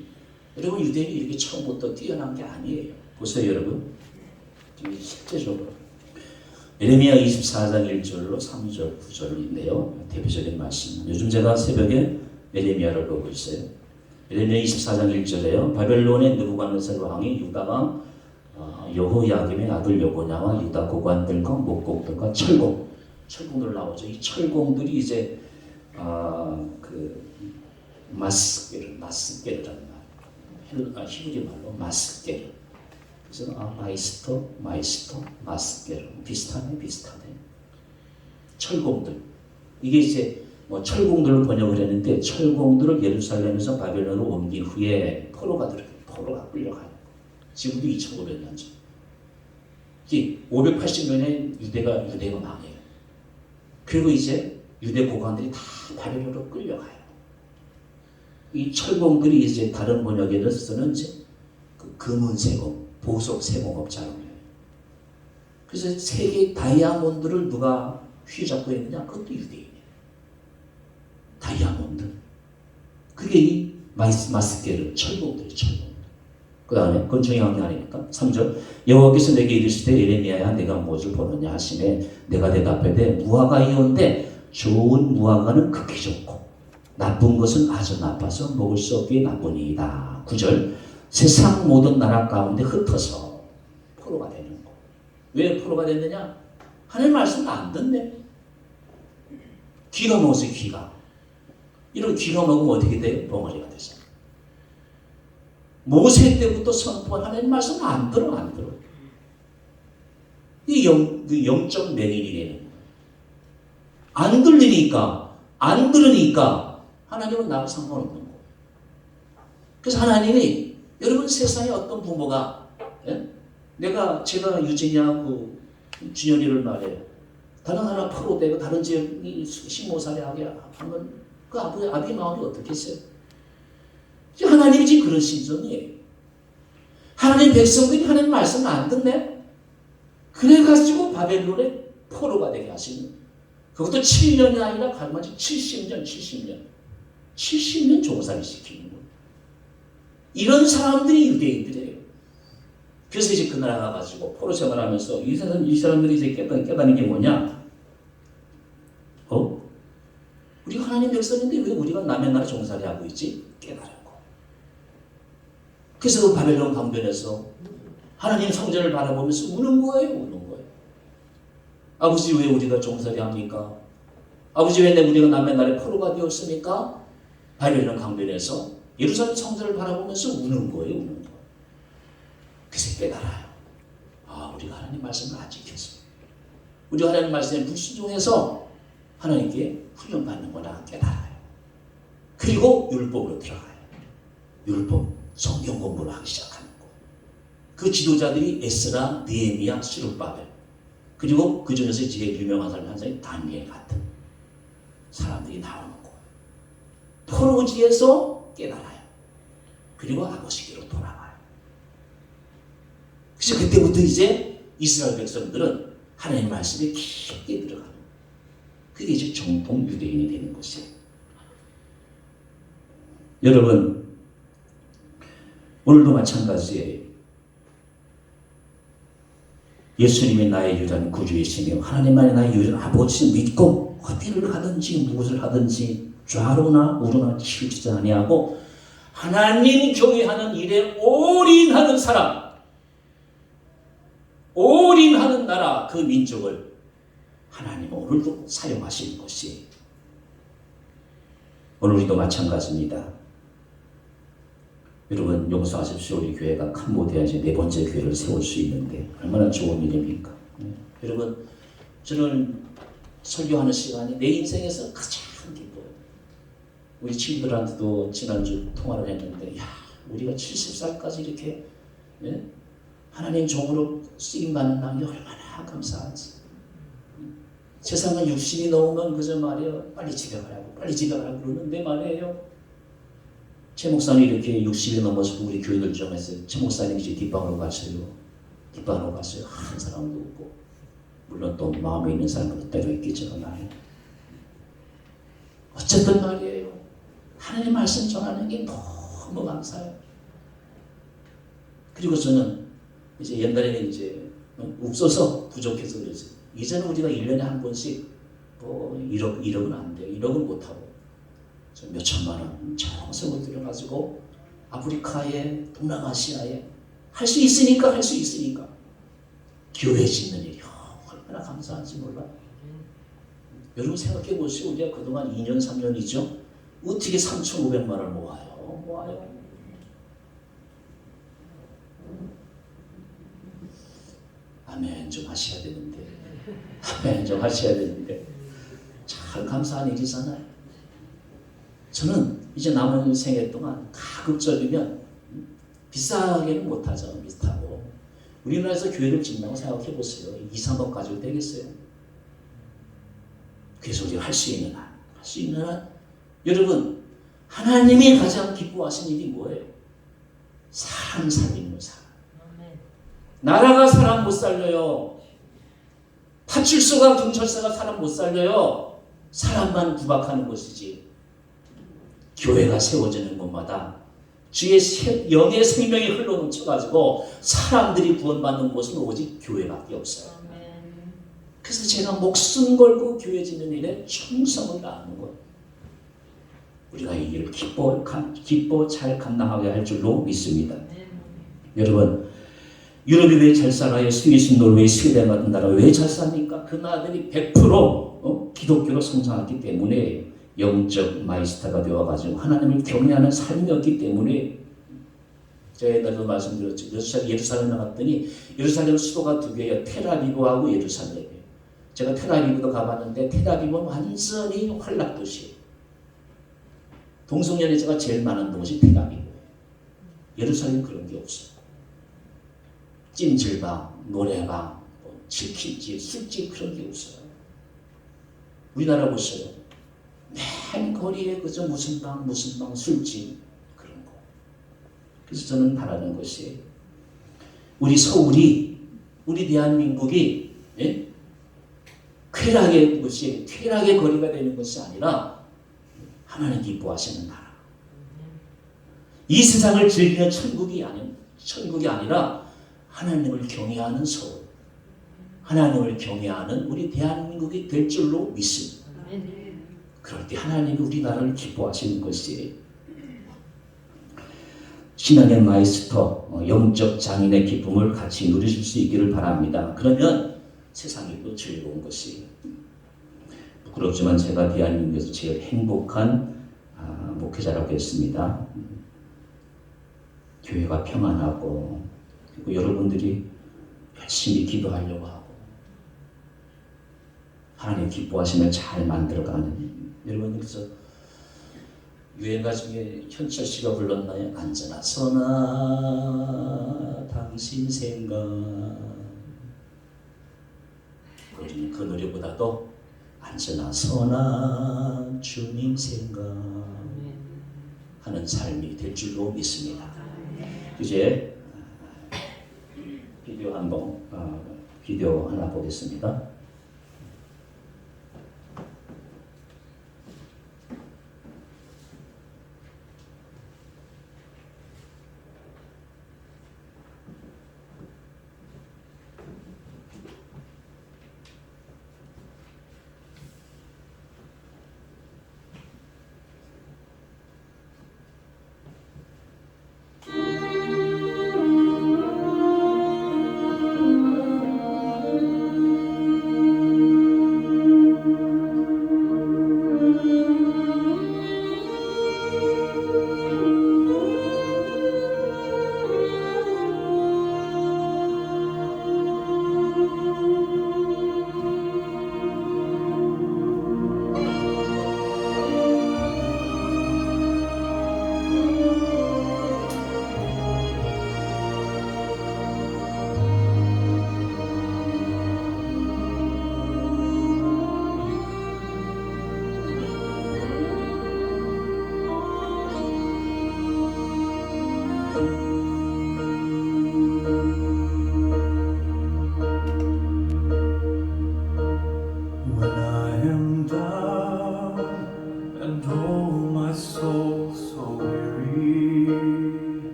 여러분 유대인이 이렇게 처음부터 뛰어난 게 아니에요. 보세요 여러분. 실제적으로 예레미야 24장 1절로 3절 9절인데요. 대표적인 말씀. 요즘 제가 새벽에 예레미야를 보고 있어요. 예레미야 24장 1절에요. 바벨론의 느부갓네살 왕이 유다 왕 여호야김의 아들 여고냐와 유다 고관들과 목공들과 철공들 나오죠. 이 철공들이 이제 그 마스게르라는 말, 히브리 말로 마스게르. 그래서 마이스터, 마스게르 비슷하네. 철공들. 이게 이제 뭐 철공들을 번역을 했는데 철공들을 예루살렘에서 바벨론으로 옮긴 후에 포로가 끌려가요. 지금도 2500년 전. 580년에 유대가 망해요. 그리고 이제 유대 고관들이 다 바벨론으로 끌려가요. 이 철공들이 이제 다른 번역에서는 이제 그 금은세공, 보석세공업자라고 해요. 그래서 세계 다이아몬드를 누가 휘잡고 있느냐? 그것도 유대인이에요. 다이아몬드. 그게 이 마스게르 철공들이 철공. 그 다음에 그건 중요한 게 아니니까 3절 여호와께서 내게 이르시되 예레미야야 내가 무엇을 보느냐 하시매 내가 대답하되 무화과 이온데 좋은 무화과는 극히 좋고 나쁜 것은 아주 나빠서 먹을 수 없기에 나쁘니이다. 9절 세상 모든 나라 가운데 흩어서 포로가 되는 거. 왜 포로가 됐느냐? 하나님 말씀을 안 듣네. 귀가 먹었어요. 귀가. 이런 귀가 먹으면 어떻게 돼요? 벙어리가 되죠. 모세 때부터 선포한 하나님 말씀 안 들어. 이 영적 맹인이라는 거예요. 안 들으니까 하나님은 나하고 상관없는 거예요. 그래서 하나님이 여러분 세상에 어떤 부모가 제가 유진이하고 준현이를 말해요. 다른 하나 포로 되고 다른 지역이 식모살이 하게 하면 그 아버지 마음이 어떻겠어요? 하나님이 지금 그런 심정이에요. 하나님 백성들이 하나님 말씀을 안 듣네? 그래가지고 바벨론의 포로가 되게 하시는 그것도 7년이 아니라 가끔씩 70년 종살이 시키는 거예요. 이런 사람들이 유대인들이에요. 그래서 이제 그 나라 가가지고 포로 생활하면서 이 사람들이 이제 깨닫는 게 뭐냐? 우리가 하나님 백성인데 왜 우리가 남의 나라 종살이 하고 있지? 깨달은 거. 그래서 그 바벨론 강변에서 하나님 성전을 바라보면서 우는 거예요. 아버지 왜 우리가 종살이 합니까? 아버지 왜 우리가 남의 나라의 포로가 되었습니까? 바벨론 강변에서 예루살렘 성전을 바라보면서 우는 거예요. 그래서 깨달아요. 우리가 하나님 말씀을 안 지켰어. 우리가 하나님 말씀에 불순종해서 하나님께 훈련받는 거나 깨달아요. 그리고 율법으로 들어가요. 율법, 성경 공부를 하기 시작하는 거. 그 지도자들이 에스라, 느헤미야, 스룹바벨 그리고 그 중에서 제일 유명한 사람이 한 사람이 다니엘 같은 사람들이 나오는 거예요. 포로지에서 깨달아요. 그리고 아버지께로 돌아와요. 그래서 그때부터 이제 이스라엘 백성들은 하나님 말씀에 깊게 들어가는 거예요. 그게 이제 정통 유대인이 되는 것이에요. 여러분 오늘도 마찬가지예요. 예수님이 나의 유일한 구주이시며 하나님만이 나의 유일한 아버지를 믿고 어디를 가든지 무엇을 하든지 좌로나 우로나 치우치지 아니하고 하나님 교회하는 일에 올인하는 사람, 올인하는 나라 그 민족을 하나님은 오늘도 사용하시는 것이 오늘 우리도 마찬가지입니다. 여러분 용서하십시오. 우리 교회가 캄보디아에 4번째 교회를 세울 수 있는데 얼마나 좋은 일입니까? 여러분 저는 설교하는 시간이 내 인생에서 가장 기뻐요. 우리 친구들한테도 지난주 통화를 했는데 우리가 70살까지 이렇게 하나님 종으로 쓰임받는 게 얼마나 감사한지. 세상은 60이 넘으면 그저 말이에요. 빨리 집에 가라고 그러는데 말이에요. 최 목사님 이렇게 60이 넘어서 우리 교회들 중에서 최 목사님 이제 뒷방으로 가셔요. 한 사람도 없고 물론 또 마음에 있는 사람도 때로 있겠죠. 어쨌든 말이에요. 하나님 말씀 전하는 게 너무 감사해요. 그리고 저는 이제 옛날에는 이제 없어서 부족해서 그러지. 이제는 우리가 1년에 한 번씩 1억은 안 돼요. 1억은 못하고 몇 천만 원 정성을 들여가지고 아프리카에 동남아시아에 할 수 있으니까 할 수 있으니까 교회 짓는 일이 얼마나 감사한지 몰라. 여러분 생각해 보시오. 우리가 그동안 2년 3년이죠. 어떻게 3,500만 원 모아요. 아멘 좀 하셔야 되는데. 아멘 좀 하셔야 되는데. 참 감사한 일이잖아요. 저는 이제 남은 생애 동안 가급적이면 비싸게는 못하죠. 비슷하고. 우리나라에서 교회를 짓는다고 생각해 보세요. 2, 3억 가지고 되겠어요? 그래서 우리가 할 수 있는 한, 여러분, 하나님이 가장 기뻐하시는 일이 뭐예요? 사람 살리는 사람. 나라가 사람 못 살려요. 파출소가 경찰서가 사람 못 살려요. 사람만 구박하는 것이지. 교회가 세워지는 곳마다 주의 영의 생명이 흘러넘쳐가지고 사람들이 구원받는 곳은 오직 교회밖에 없어요. 그래서 제가 목숨 걸고 교회 짓는 일에 충성을 다하는 것. 우리가 이 일을 기뻐 잘 감당하게 할 줄로 믿습니다. 여러분, 유럽이 왜 잘 살아요? 스위스, 노르웨이, 스웨덴 같은 나라 왜 잘 삽니까? 그 나라들이 100% 기독교로 성장했기 때문에 영적 마이스터가 되어가지고 하나님을 경외하는 삶이었기 때문에 제가 옛날에도 말씀드렸죠. 예루살렘 나갔더니 예루살렘 수도가 두 개예요. 텔아비브하고 예루살렘이에요. 제가 텔아비브도 가봤는데 텔아비브는 완전히 환락도시예요. 동성연애자가 제일 많은 도시 텔아비브예요. 예루살렘 그런 게 없어요. 찜질방, 노래방, 치킨집, 술집 그런 게 없어요. 우리나라 보세요. 맨 거리에 그저 무슨 방 술집 그런 거. 그래서 저는 바라는 것이 우리 서울이 우리 대한민국이 쾌락의 거리가 되는 것이 아니라 하나님 기뻐하시는 나라. 이 세상을 즐기는 천국이 아니라 하나님을 경외하는 서울, 하나님을 경외하는 우리 대한민국이 될 줄로 믿습니다. 그럴 때 하나님이 우리나라를 기뻐하시는 것이 신앙의 마이스터, 영적 장인의 기쁨을 같이 누리실 수 있기를 바랍니다. 그러면 세상이 또 즐거운 것이 부끄럽지만 제가 대한민국에서 제일 행복한 목회자라고 했습니다. 교회가 평안하고 그리고 여러분들이 열심히 기도하려고 하고 하나님 기뻐하시면 잘 만들어가는 여러분 그래서 유행가 중에 현철 씨가 불렀나요? 언제나 서나 당신 생각 그 노래보다도 언제나 서나 주님 생각 하는 삶이 될 줄로 믿습니다. 이제 비디오 하나 보겠습니다.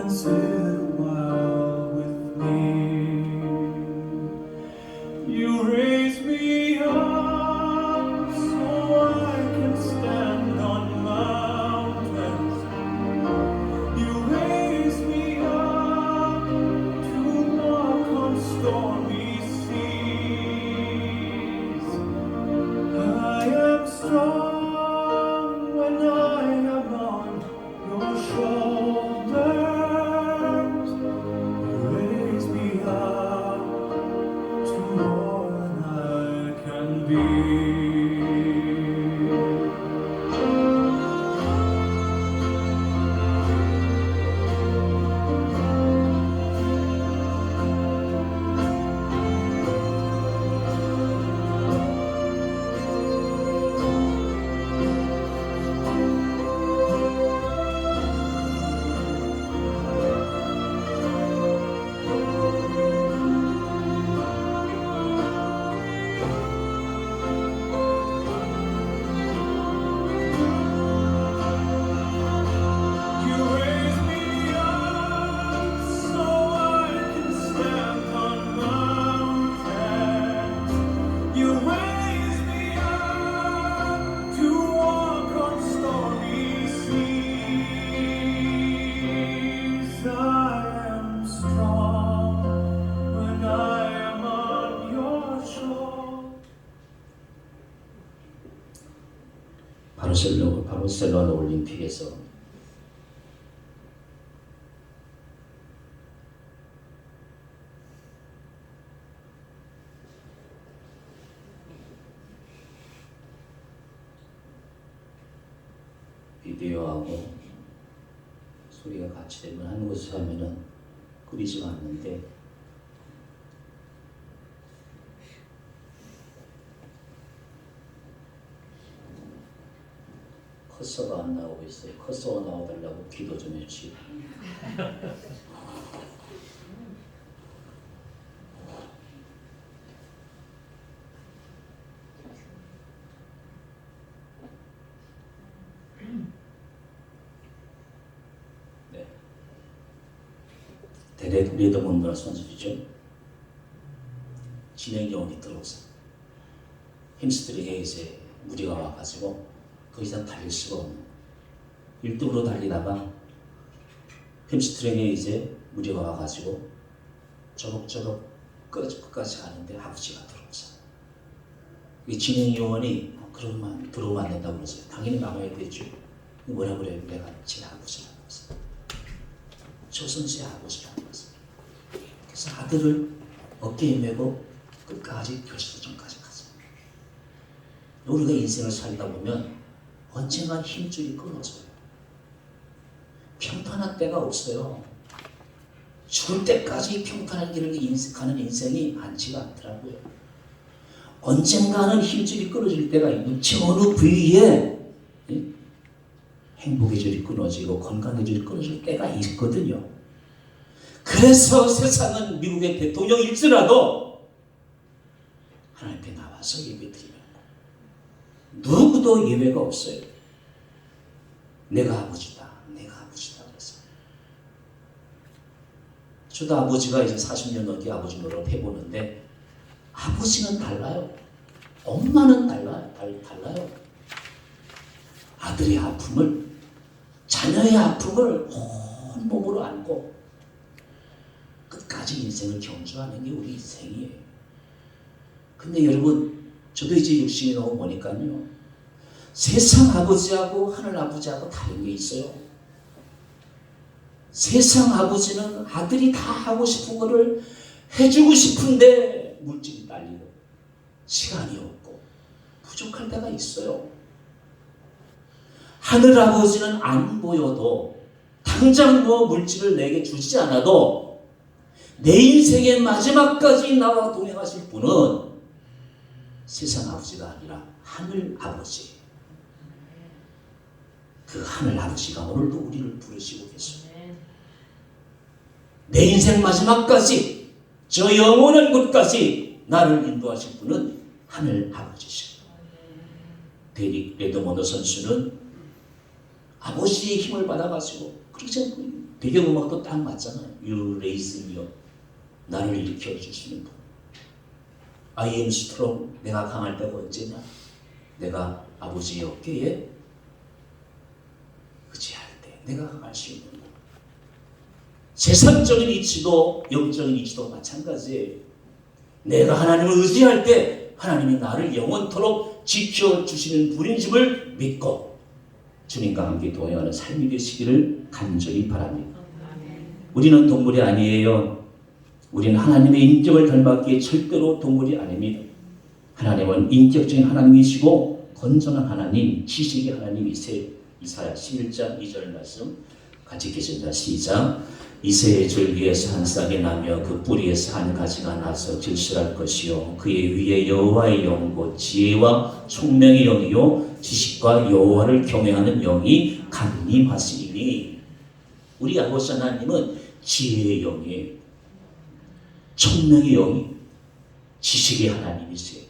and sit a while with me. You raise me up so I can stand on mountains. You raise me up to walk on stormy seas. I am strong when I am on your shoulders. You raise me up to more than I can be. You raise me up so I can stand on mountains. You raise me up to walk on stormy seas. I am strong when I am on your shore. 바르셀로나 올림픽에서 비디오하고 소리가 같이 되면 한 곳에서 하면은 끄리지가 않는데 커서가 안 나오고 있어요. 커서가 나와달라고 기도 좀 해주시고. 네. 데렉 리더먼드 선수이죠. 진행경이 들어오서 햄스트링에 이제 무리가 와가지고 더 이상 달릴 수가 없는 1등으로 달리다가 햄스트링에 이제 무리가 와가지고 저벅저벅 끝까지 가는데 아버지가 들어오서 이 진행요원이 그러면 들어오면 안 된다고 그러세요. 당연히 막아야 되죠. 뭐라 그래요? 내가 제 아버지라고 했어요. 저 선수의 아버지라고 했어요. 그래서 아들을 어깨에 메고 끝까지 결승전까지 가서 우리가 인생을 살다 보면 언젠가 힘줄이 끊어져요. 평탄한 때가 없어요. 죽을 때까지 평탄한 길을 가는 인생이 많지가 않더라고요. 언젠가는 힘줄이 끊어질 때가 육체 어느 부위에 행복의 줄이 끊어지고 건강의 줄이 끊어질 때가 있거든요. 그래서 세상은 미국의 대통령일지라도 하나님 앞에 나와서 예배드리는 누구도 예외가 없어요. 내가 아버지다. 내가 아버지다. 그래서 저도 아버지가 이제 40년 넘게 아버지 노릇 해보는데 아버지는 달라요. 엄마는 달라요. 아들의 아픔을 자녀의 아픔을 온몸으로 안고 끝까지 인생을 경주하는 게 우리 인생이에요. 근데 여러분 저도 이제 60이 넘어 보니까요. 세상 아버지하고 하늘 아버지하고 다른 게 있어요. 세상 아버지는 아들이 다 하고 싶은 거를 해주고 싶은데 물질이 딸리고 시간이 없고 부족할 때가 있어요. 하늘 아버지는 안 보여도 당장 뭐 물질을 내게 주지 않아도 내 인생의 마지막까지 나와 동행하실 분은 세상 아버지가 아니라 하늘 아버지. 그 하늘 아버지가 오늘도 우리를 부르시고 계십니다. 내 인생 마지막까지 저 영원한 곳까지 나를 인도하실 분은 하늘 아버지십니다. 데릭 레드먼드 선수는 아버지의 힘을 받아가지고 그렇지 배경음악도 딱 맞잖아요. You raise me up. 나를 일으켜 주시는 분. I am strong. 내가 강할 때가 언제냐? 내가 아버지의 어깨에 의지할 때 내가 강할 수 있는 분. 세상적인 이치도 영적인 이치도 마찬가지예요. 내가 하나님을 의지할 때 하나님이 나를 영원토록 지켜주시는 분인 줄을 믿고 주님과 함께 동행하는 삶이 되시기를 간절히 바랍니다. 우리는 동물이 아니에요. 우리는 하나님의 인격을 닮았기에 절대로 동물이 아닙니다. 하나님은 인격적인 하나님이시고 건전한 하나님, 지식의 하나님이세요. 이사야 11장 2절 말씀 같이 읽겠습니다. 시작. 이새의 줄기에서 한 싹이 나며 그 뿌리에서 한 가지가 나서 질실할 것이요 그의 위에 여호와의 영 곧 지혜와 총명의 영이요 지식과 여호와를 경외하는 영이 강림하시리니. 우리 아버지 하나님은 지혜의 영이에요. 총명의 영이 지식의 하나님이세요.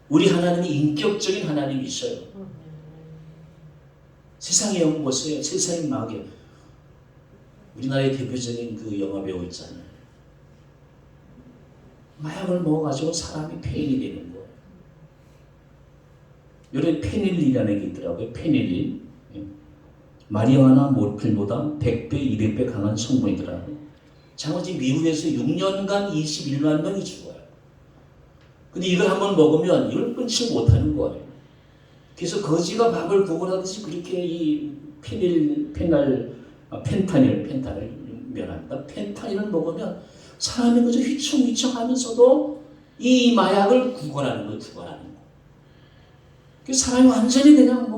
우리 하나님이 인격적인 하나님이셔요. 세상의 영 보세요. 세상의 마귀. 우리나라의 대표적인 그 영화 배우 있잖아요. 마약을 먹어가지고 사람이 폐인이 되는 거예요. 요새 페닐린이라는 게 있더라고요. 페닐린. 마리화나 모르핀보다 100배, 200배 강한 성분이더라고요. 장어지 미국에서 6년간 21만 명이 죽어요. 근데 이걸 한번 먹으면 이걸 끊지 못하는 거예요. 그래서 거지가 밥을 구걸하듯이 그렇게 이 펜타닐 면합니다. 펜타닐을 먹으면 사람이 그저 휘청휘청 하면서도 이 마약을 구걸하는 거. 그 사람이 완전히 그냥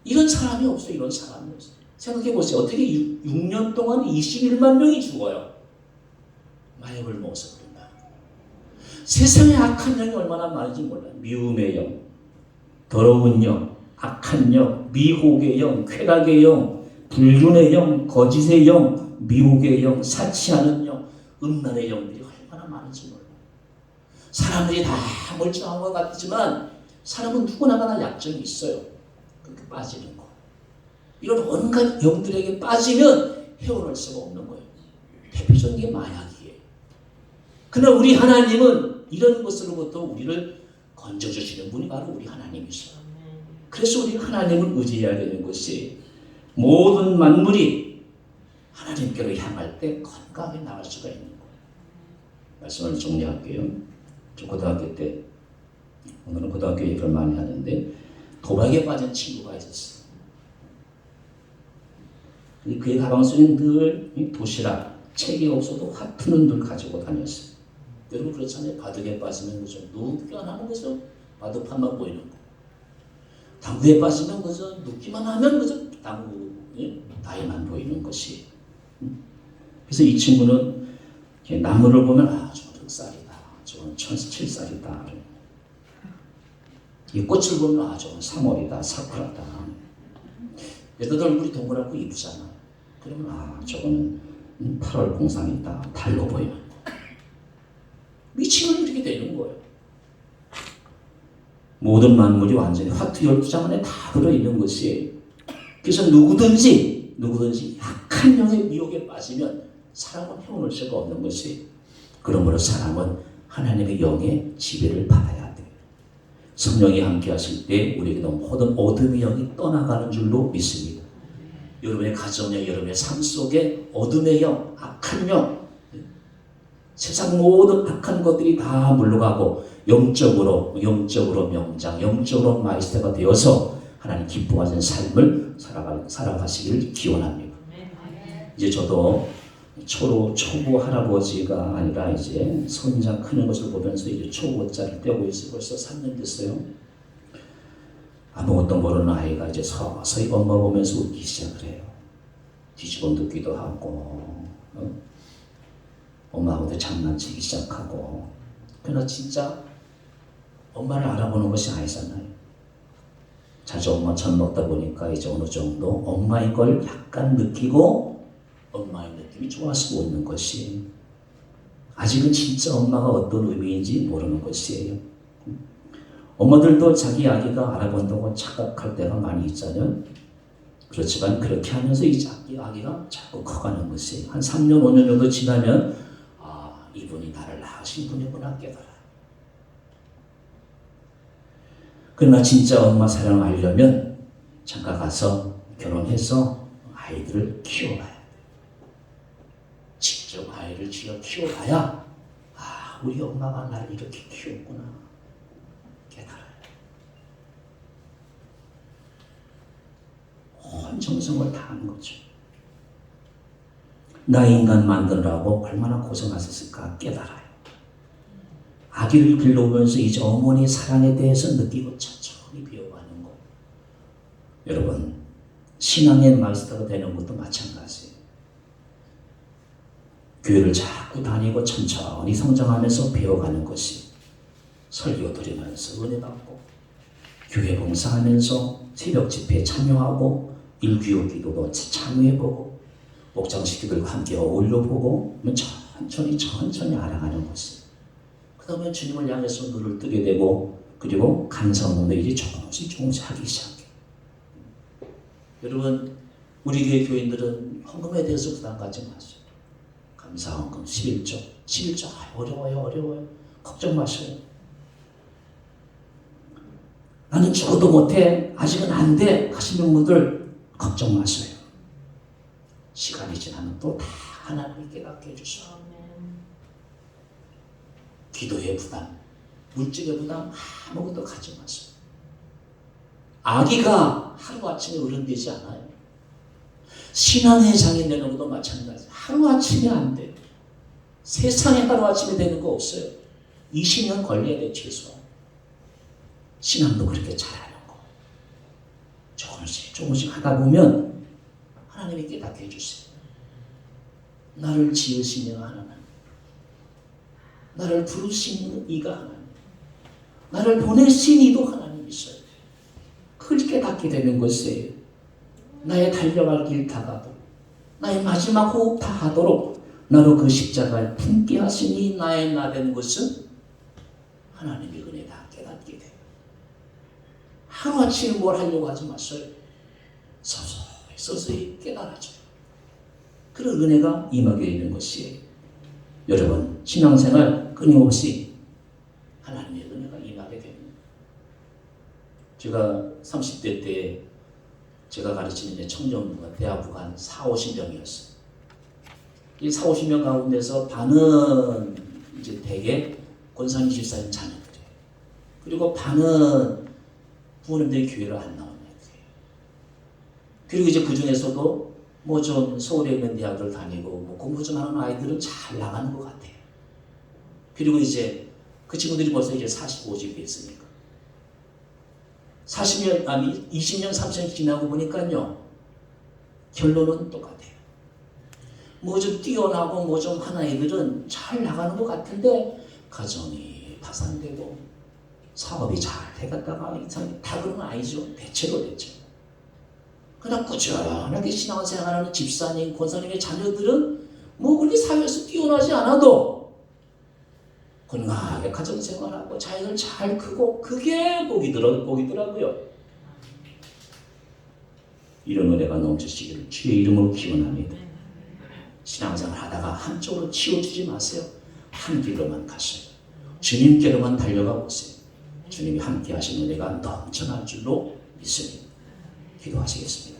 이런 사람이 없어요. 이런 사람이 없어요. 생각해 보세요. 어떻게 6년 동안 21만 명이 죽어요. 마약을 먹어서 그런다. 세상에 악한 영이 얼마나 많은지 몰라요. 미움의 영, 더러운 영, 악한 영, 미혹의 영, 쾌락의 영, 불륜의 영, 거짓의 영, 미혹의 영, 사치하는 영, 음란의 영들이 얼마나 많은지 몰라요. 사람들이 다 멀쩡한 것 같지만 사람은 누구나 다 약점이 있어요. 그렇게 빠지는 거. 이런 온갖 영들에게 빠지면 헤어날 수가 없는 거예요. 대표적인 게 마약이에요. 그러나 우리 하나님은 이런 것으로부터 우리를 건져주시는 분이 바로 우리 하나님이시죠. 그래서 우리 하나님을 의지해야 되는 것이 모든 만물이 하나님께로 향할 때 건강하게 나갈 수가 있는 거예요. 말씀을 정리할게요. 저 고등학교 때, 오늘은 고등학교 얘기를 많이 하는데 도박에 빠진 친구가 있었어요. 그의 가방 속에 늘 도시락, 책이 없어도 하트는 늘 가지고 다녔어요. 여러분 그렇잖아요. 바둑에 빠지면 그저 눕기만 하는 거죠. 바둑판만 보이는 거. 당구에 빠지면 그저 눕기만 하면 그저 당구 나이만 보이는 것이. 그래서 이 친구는 나무를 보면 저건 흑살이다. 저건 칠살이다. 이 꽃을 보면 저건 3월이다. 사쿠라다. 얘들 얼굴이 동그랗고 이쁘잖아. 그러면 저거는 8월 공상이다. 달로 보이는 거. 미치면 이렇게 되는 거예요. 모든 만물이 완전히 화투 12장 안에 다 들어있는 것이에요. 그래서 누구든지 약한 영의 미혹에 빠지면 사람은 헤어날 수가 없는 것이에요. 그러므로 사람은 하나님의 영의 지배를 받아야 돼요. 성령이 함께 하실 때 우리에게 모든 어둠의 영이 떠나가는 줄로 믿습니다. 여러분의 가정에, 여러분의 삶 속에 어둠의 영, 악한 영, 세상 모든 악한 것들이 다 물러가고 영적으로 명장, 영적으로 마이스터가 되어서 하나님 기뻐하는 삶을 살아가시기를 기원합니다. 이제 저도 초보 할아버지가 아니라 이제 손자 크는 것을 보면서 이제 초보자를 떼고 있어요. 벌써 3년 됐어요. 아무것도 모르는 아이가 이제 서서히 엄마 보면서 웃기 시작을 해요. 뒤집어 눕기도 하고, 엄마하고도 장난치기 시작하고. 그러나 진짜 엄마를 알아보는 것이 아니잖아요. 자주 엄마처럼 먹다 보니까 이제 어느 정도 엄마인 걸 약간 느끼고 엄마의 느낌이 좋아지고 있는 것이, 아직은 진짜 엄마가 어떤 의미인지 모르는 것이에요. 엄마들도 자기 아기가 알아본다고 착각할 때가 많이 있잖아요. 그렇지만 그렇게 하면서 이 아기가 자꾸 커가는 것이 한 3년, 5년 정도 지나면 이분이 나를 낳으신 분이구나 깨달아요. 그러나 진짜 엄마 사랑을 알려면 잠깐 가서 결혼해서 아이들을 키워봐야 돼. 직접 아이를 키워봐야 우리 엄마가 나를 이렇게 키웠구나 깨달아요. 온 정성을 다한 거죠. 나 인간 만드느라고 얼마나 고생하셨을까 깨달아요. 아기를 길러오면서 이제 어머니의 사랑에 대해서 느끼고 천천히 배워가는 것. 여러분, 신앙의 마스터가 되는 것도 마찬가지예요. 교회를 자꾸 다니고 천천히 성장하면서 배워가는 것이 설교 드리면서 은혜 받고 교회 봉사하면서 새벽 집회에 참여하고 일규호 기도도 참여해보고 목장식 기도들과 함께 어울려보고 천천히 알아가는 것이 그 다음에 주님을 향해서 눈을 뜨게 되고 그리고 감사하는 일이 조금씩 하기 시작해. 여러분, 우리 교회 교인들은 헌금에 대해서 부담 갖지 마세요. 감사 헌금 11조 어려워요. 걱정 마세요. 나는 죽어도 못해, 아직은 안 돼 하시는 분들 걱정 마세요. 시간이 지나면 또 다 하나님을 깨닫게 해주셔. 기도의 부담, 물질의 부담 아무것도 가지 마세요. 아기가 하루아침에 어른되지 않아요. 신앙의 장인 되는 것도 마찬가지예요. 하루아침에 안 돼요. 세상에 하루아침에 되는 거 없어요. 20년 걸려야 돼요, 최소한. 신앙도 그렇게 잘하는 거. 조금씩 하다 보면 하나님이 깨닫게 해주세요. 나를 지으시는 하나님, 나를 부르시는 이가 하나님, 나를 보내신 이도 하나님이셔요. 그걸 깨닫게 되는 것이에요. 나의 달려갈 길 다가도, 나의 마지막 호흡 다 하도록 나로 그 십자가를 품게 하시니 나의 나 된 것은 하나님의 은혜다 깨닫게 돼요. 하루아침에 뭘 하려고 하지 마세요. 서서히 깨달아져요. 그런 은혜가 임하게 있는 것이에요. 여러분, 신앙생활 끊임없이 하나님의 은혜가 임하게 됩니다. 제가 30대 때 제가 가르치는 청년부가 대학부가 한 40-50명이었어요. 이 40-50명 가운데서 반은 이제 대개 권사님 집사님 자녀들이에요. 그리고 반은 부모님들이 교회를 안 나오는 애들이에요. 그리고 이제 그 중에서도 뭐 좀 서울에 있는 대학을 다니고 뭐 공부 좀 하는 아이들은 잘 나가는 것 같아요. 그리고 이제 그 친구들이 벌써 이제 40, 50이 됐으니까 20년, 30년 지나고 보니까요, 결론은 똑같아요. 뭐 좀 뛰어나고 뭐 좀 하는 아이들은 잘 나가는 것 같은데 가정이 파산되고 사업이 잘 해갔다가 이상하게 다 그런 건 아니죠. 대체로. 그러나 꾸준하게 신앙생활하는 집사님, 권사님의 자녀들은 뭐 그렇게 사회에서 뛰어나지 않아도 건강하게 가정생활하고 자녀들 잘 크고 그게 복이더라고요. 이런 은혜가 넘치시기를 주의 이름으로 기원합니다. 신앙생활 하다가 한쪽으로 치워주지 마세요. 한 길로만 가세요. 주님께로만 달려가 보세요. 주님이 함께 하신 은혜가 넘쳐날 줄로 믿습니다. 기도하시겠습니다.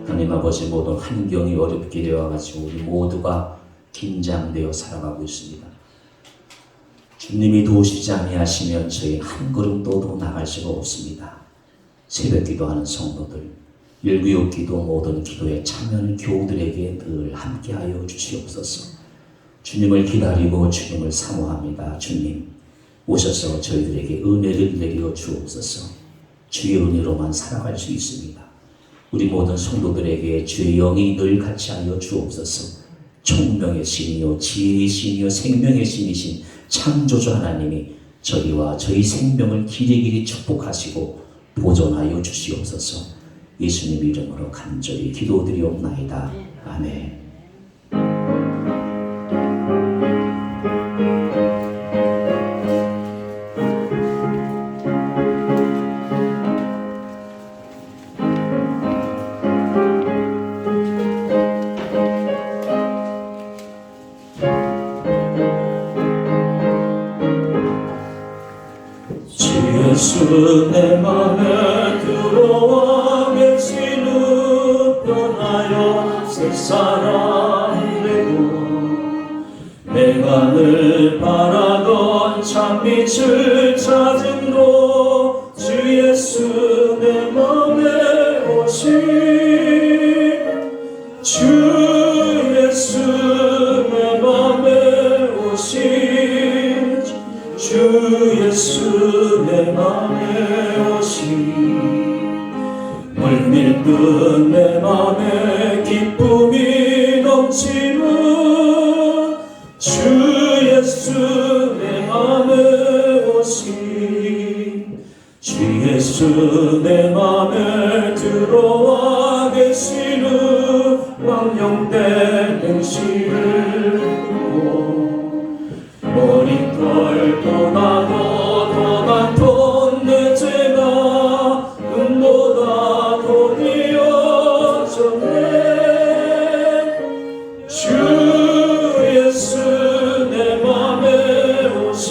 하나님 아버지, 모든 환경이 어렵게 되어가지고 우리 모두가 긴장되어 살아가고 있습니다. 주님이 도우시지 아니하시면 저희 한 걸음도 더 나갈 수가 없습니다. 새벽 기도하는 성도들, 일구육 기도 모든 기도에 참여하는 교우들에게 늘 함께하여 주시옵소서. 주님을 기다리고 주님을 사모합니다. 주님 오셔서 저희들에게 은혜를 내려 주옵소서. 주의 은혜로만 살아갈 수 있습니다. 우리 모든 성도들에게 주의 영이 늘 같이 하여 주옵소서. 총명의 신이요 지혜의 신이요 생명의 신이신 창조주 하나님이 저희와 저희 생명을 길이길이 축복하시고 보존하여 주시옵소서. 예수님 이름으로 간절히 기도드리옵나이다. 아멘. 주 예수 내 맘에 들어와 계시는 변하여 새 사람 되고 내가 늘 바라던 참빛을 찾음으로 주 예수 내 맘에 오신 주 예수 내 맘에 오신 주 예수 내 맘에 오신 물밀듯 내 맘에 기쁨이 넘치는 주 예수 내 맘에 오신 주 예수 내 맘에 들어와 계시는 왕영된 행실을 두고 머리털 떠나도 더 많던 내 죄가 금보다 더 이어졌네 주 예수 내 맘에 오신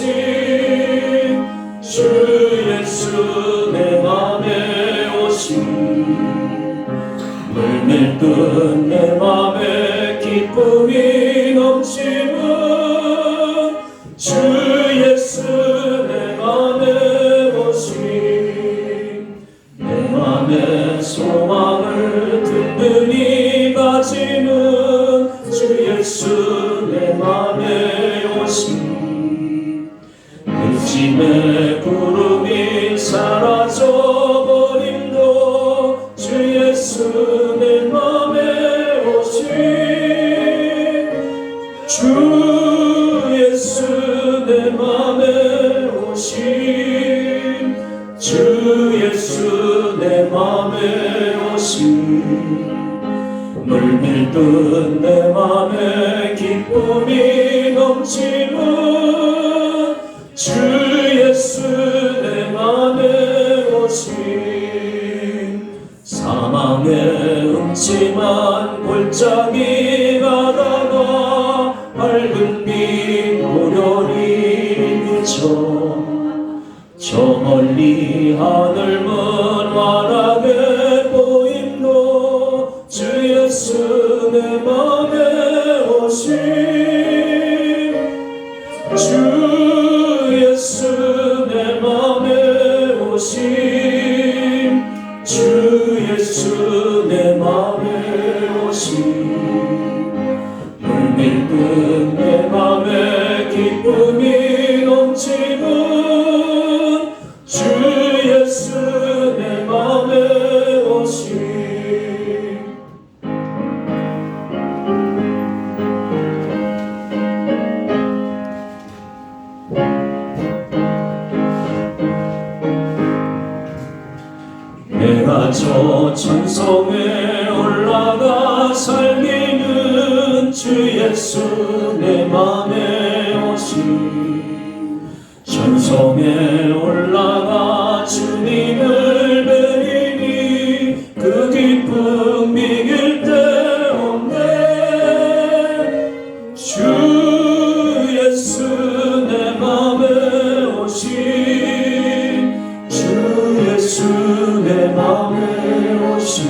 주 예수 내 맘에 오신 물밀듯 내 맘에 기쁨이 넘치는 주 예수 내 맘에 오신 내 맘의 소망을 든든히 가지는 주 예수 내 맘에 오신 근심의 구름이 사라져버림도 주 예수 내 맘에 오신 주 예수 내 맘에 오신 주 예수 내 맘에 오신 물밀듯 내 맘에 기쁨이 넘치는 주 예수 내 맘에 오신 사망의 음침한 골짜기 가다가 밝은 빛 오련히 비쳐 저 멀리 하늘 먼 환하게 보임도 주 예수 내 맘에 오신 주 예수 내 맘에 오신 주 예수 내 맘에 오신 물밀듯 내 맘에 기쁨이 넘치는 주 예수 내 맘에 오신 내가 저 천성에 올라가 살기는 주 예수 내 맘에 오신 천성에 올라가 주님을 뵈리니 그 기쁨 이길 데 없네 주 예수 내 맘에 오신 주 예수 내 맘에 오신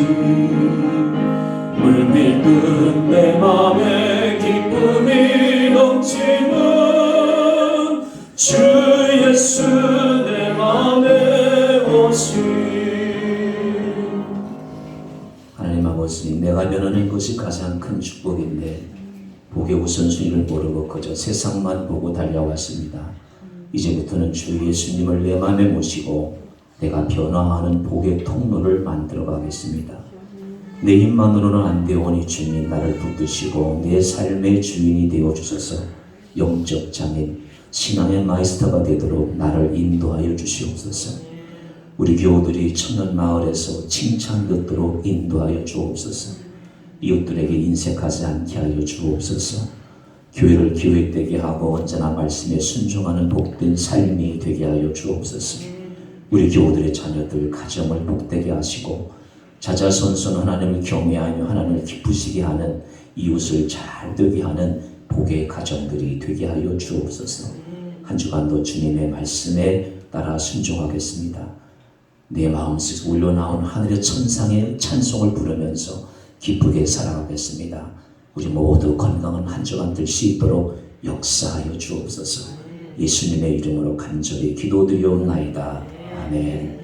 물밀듯 내 맘에 기쁨이 넘치는 주 예수 내 맘에 오신 하나님 아버지, 내가 면하는 것이 가장 큰 축복인데 복의 우선순위를 모르고 그저 세상만 보고 달려왔습니다. 이제부터는 주 예수님을 내 마음에 모시고 내가 변화하는 복의 통로를 만들어 가겠습니다. 내 힘만으로는 안 되오니 주님 나를 붙드시고 내 삶의 주인이 되어 주셔서 영적 장인, 신앙의 마이스터가 되도록 나를 인도하여 주시옵소서. 우리 교우들이 청년마을에서 칭찬 듣도록 인도하여 주옵소서. 이웃들에게 인색하지 않게 하여 주옵소서. 교회를 기획되게 하고 언제나 말씀에 순종하는 복된 삶이 되게 하여 주옵소서. 우리 교우들의 자녀들 가정을 복되게 하시고 자자손손 하나님을 경외하며 하나님을 기쁘시게 하는, 이웃을 잘 되게 하는 복의 가정들이 되게 하여 주옵소서. 한 주간도 주님의 말씀에 따라 순종하겠습니다. 내 마음속에서 울려나온 하늘의 천상의 찬송을 부르면서 기쁘게 살아가겠습니다. 우리 모두 건강한 한 주간 될 수 있도록 역사하여 주옵소서. 예수님의 이름으로 간절히 기도드리옵나이다. 아멘.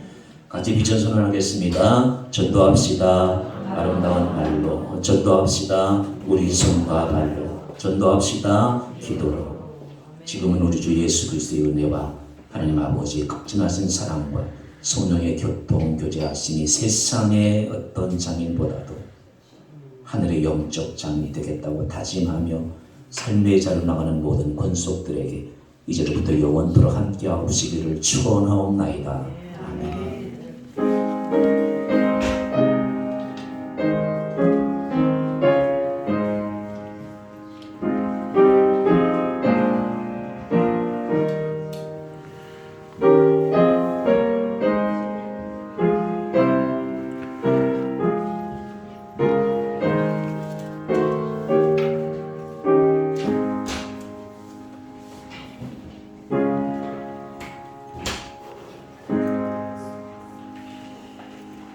같이 비전선을 하겠습니다. 전도합시다. 아름다운 말로 전도합시다. 우리 손과 발로 전도합시다. 기도로. 지금은 우리 주 예수 그리스도의 은혜와 하나님 아버지의 극진하신 사랑과 성령의 교통 교제하심이 세상의 어떤 장인보다도 하늘의 영적 장이 되겠다고 다짐하며 삶의 자로 나가는 모든 권속들에게 이제부터 영원토록 함께하옵시기를 축원하옵나이다. 아멘.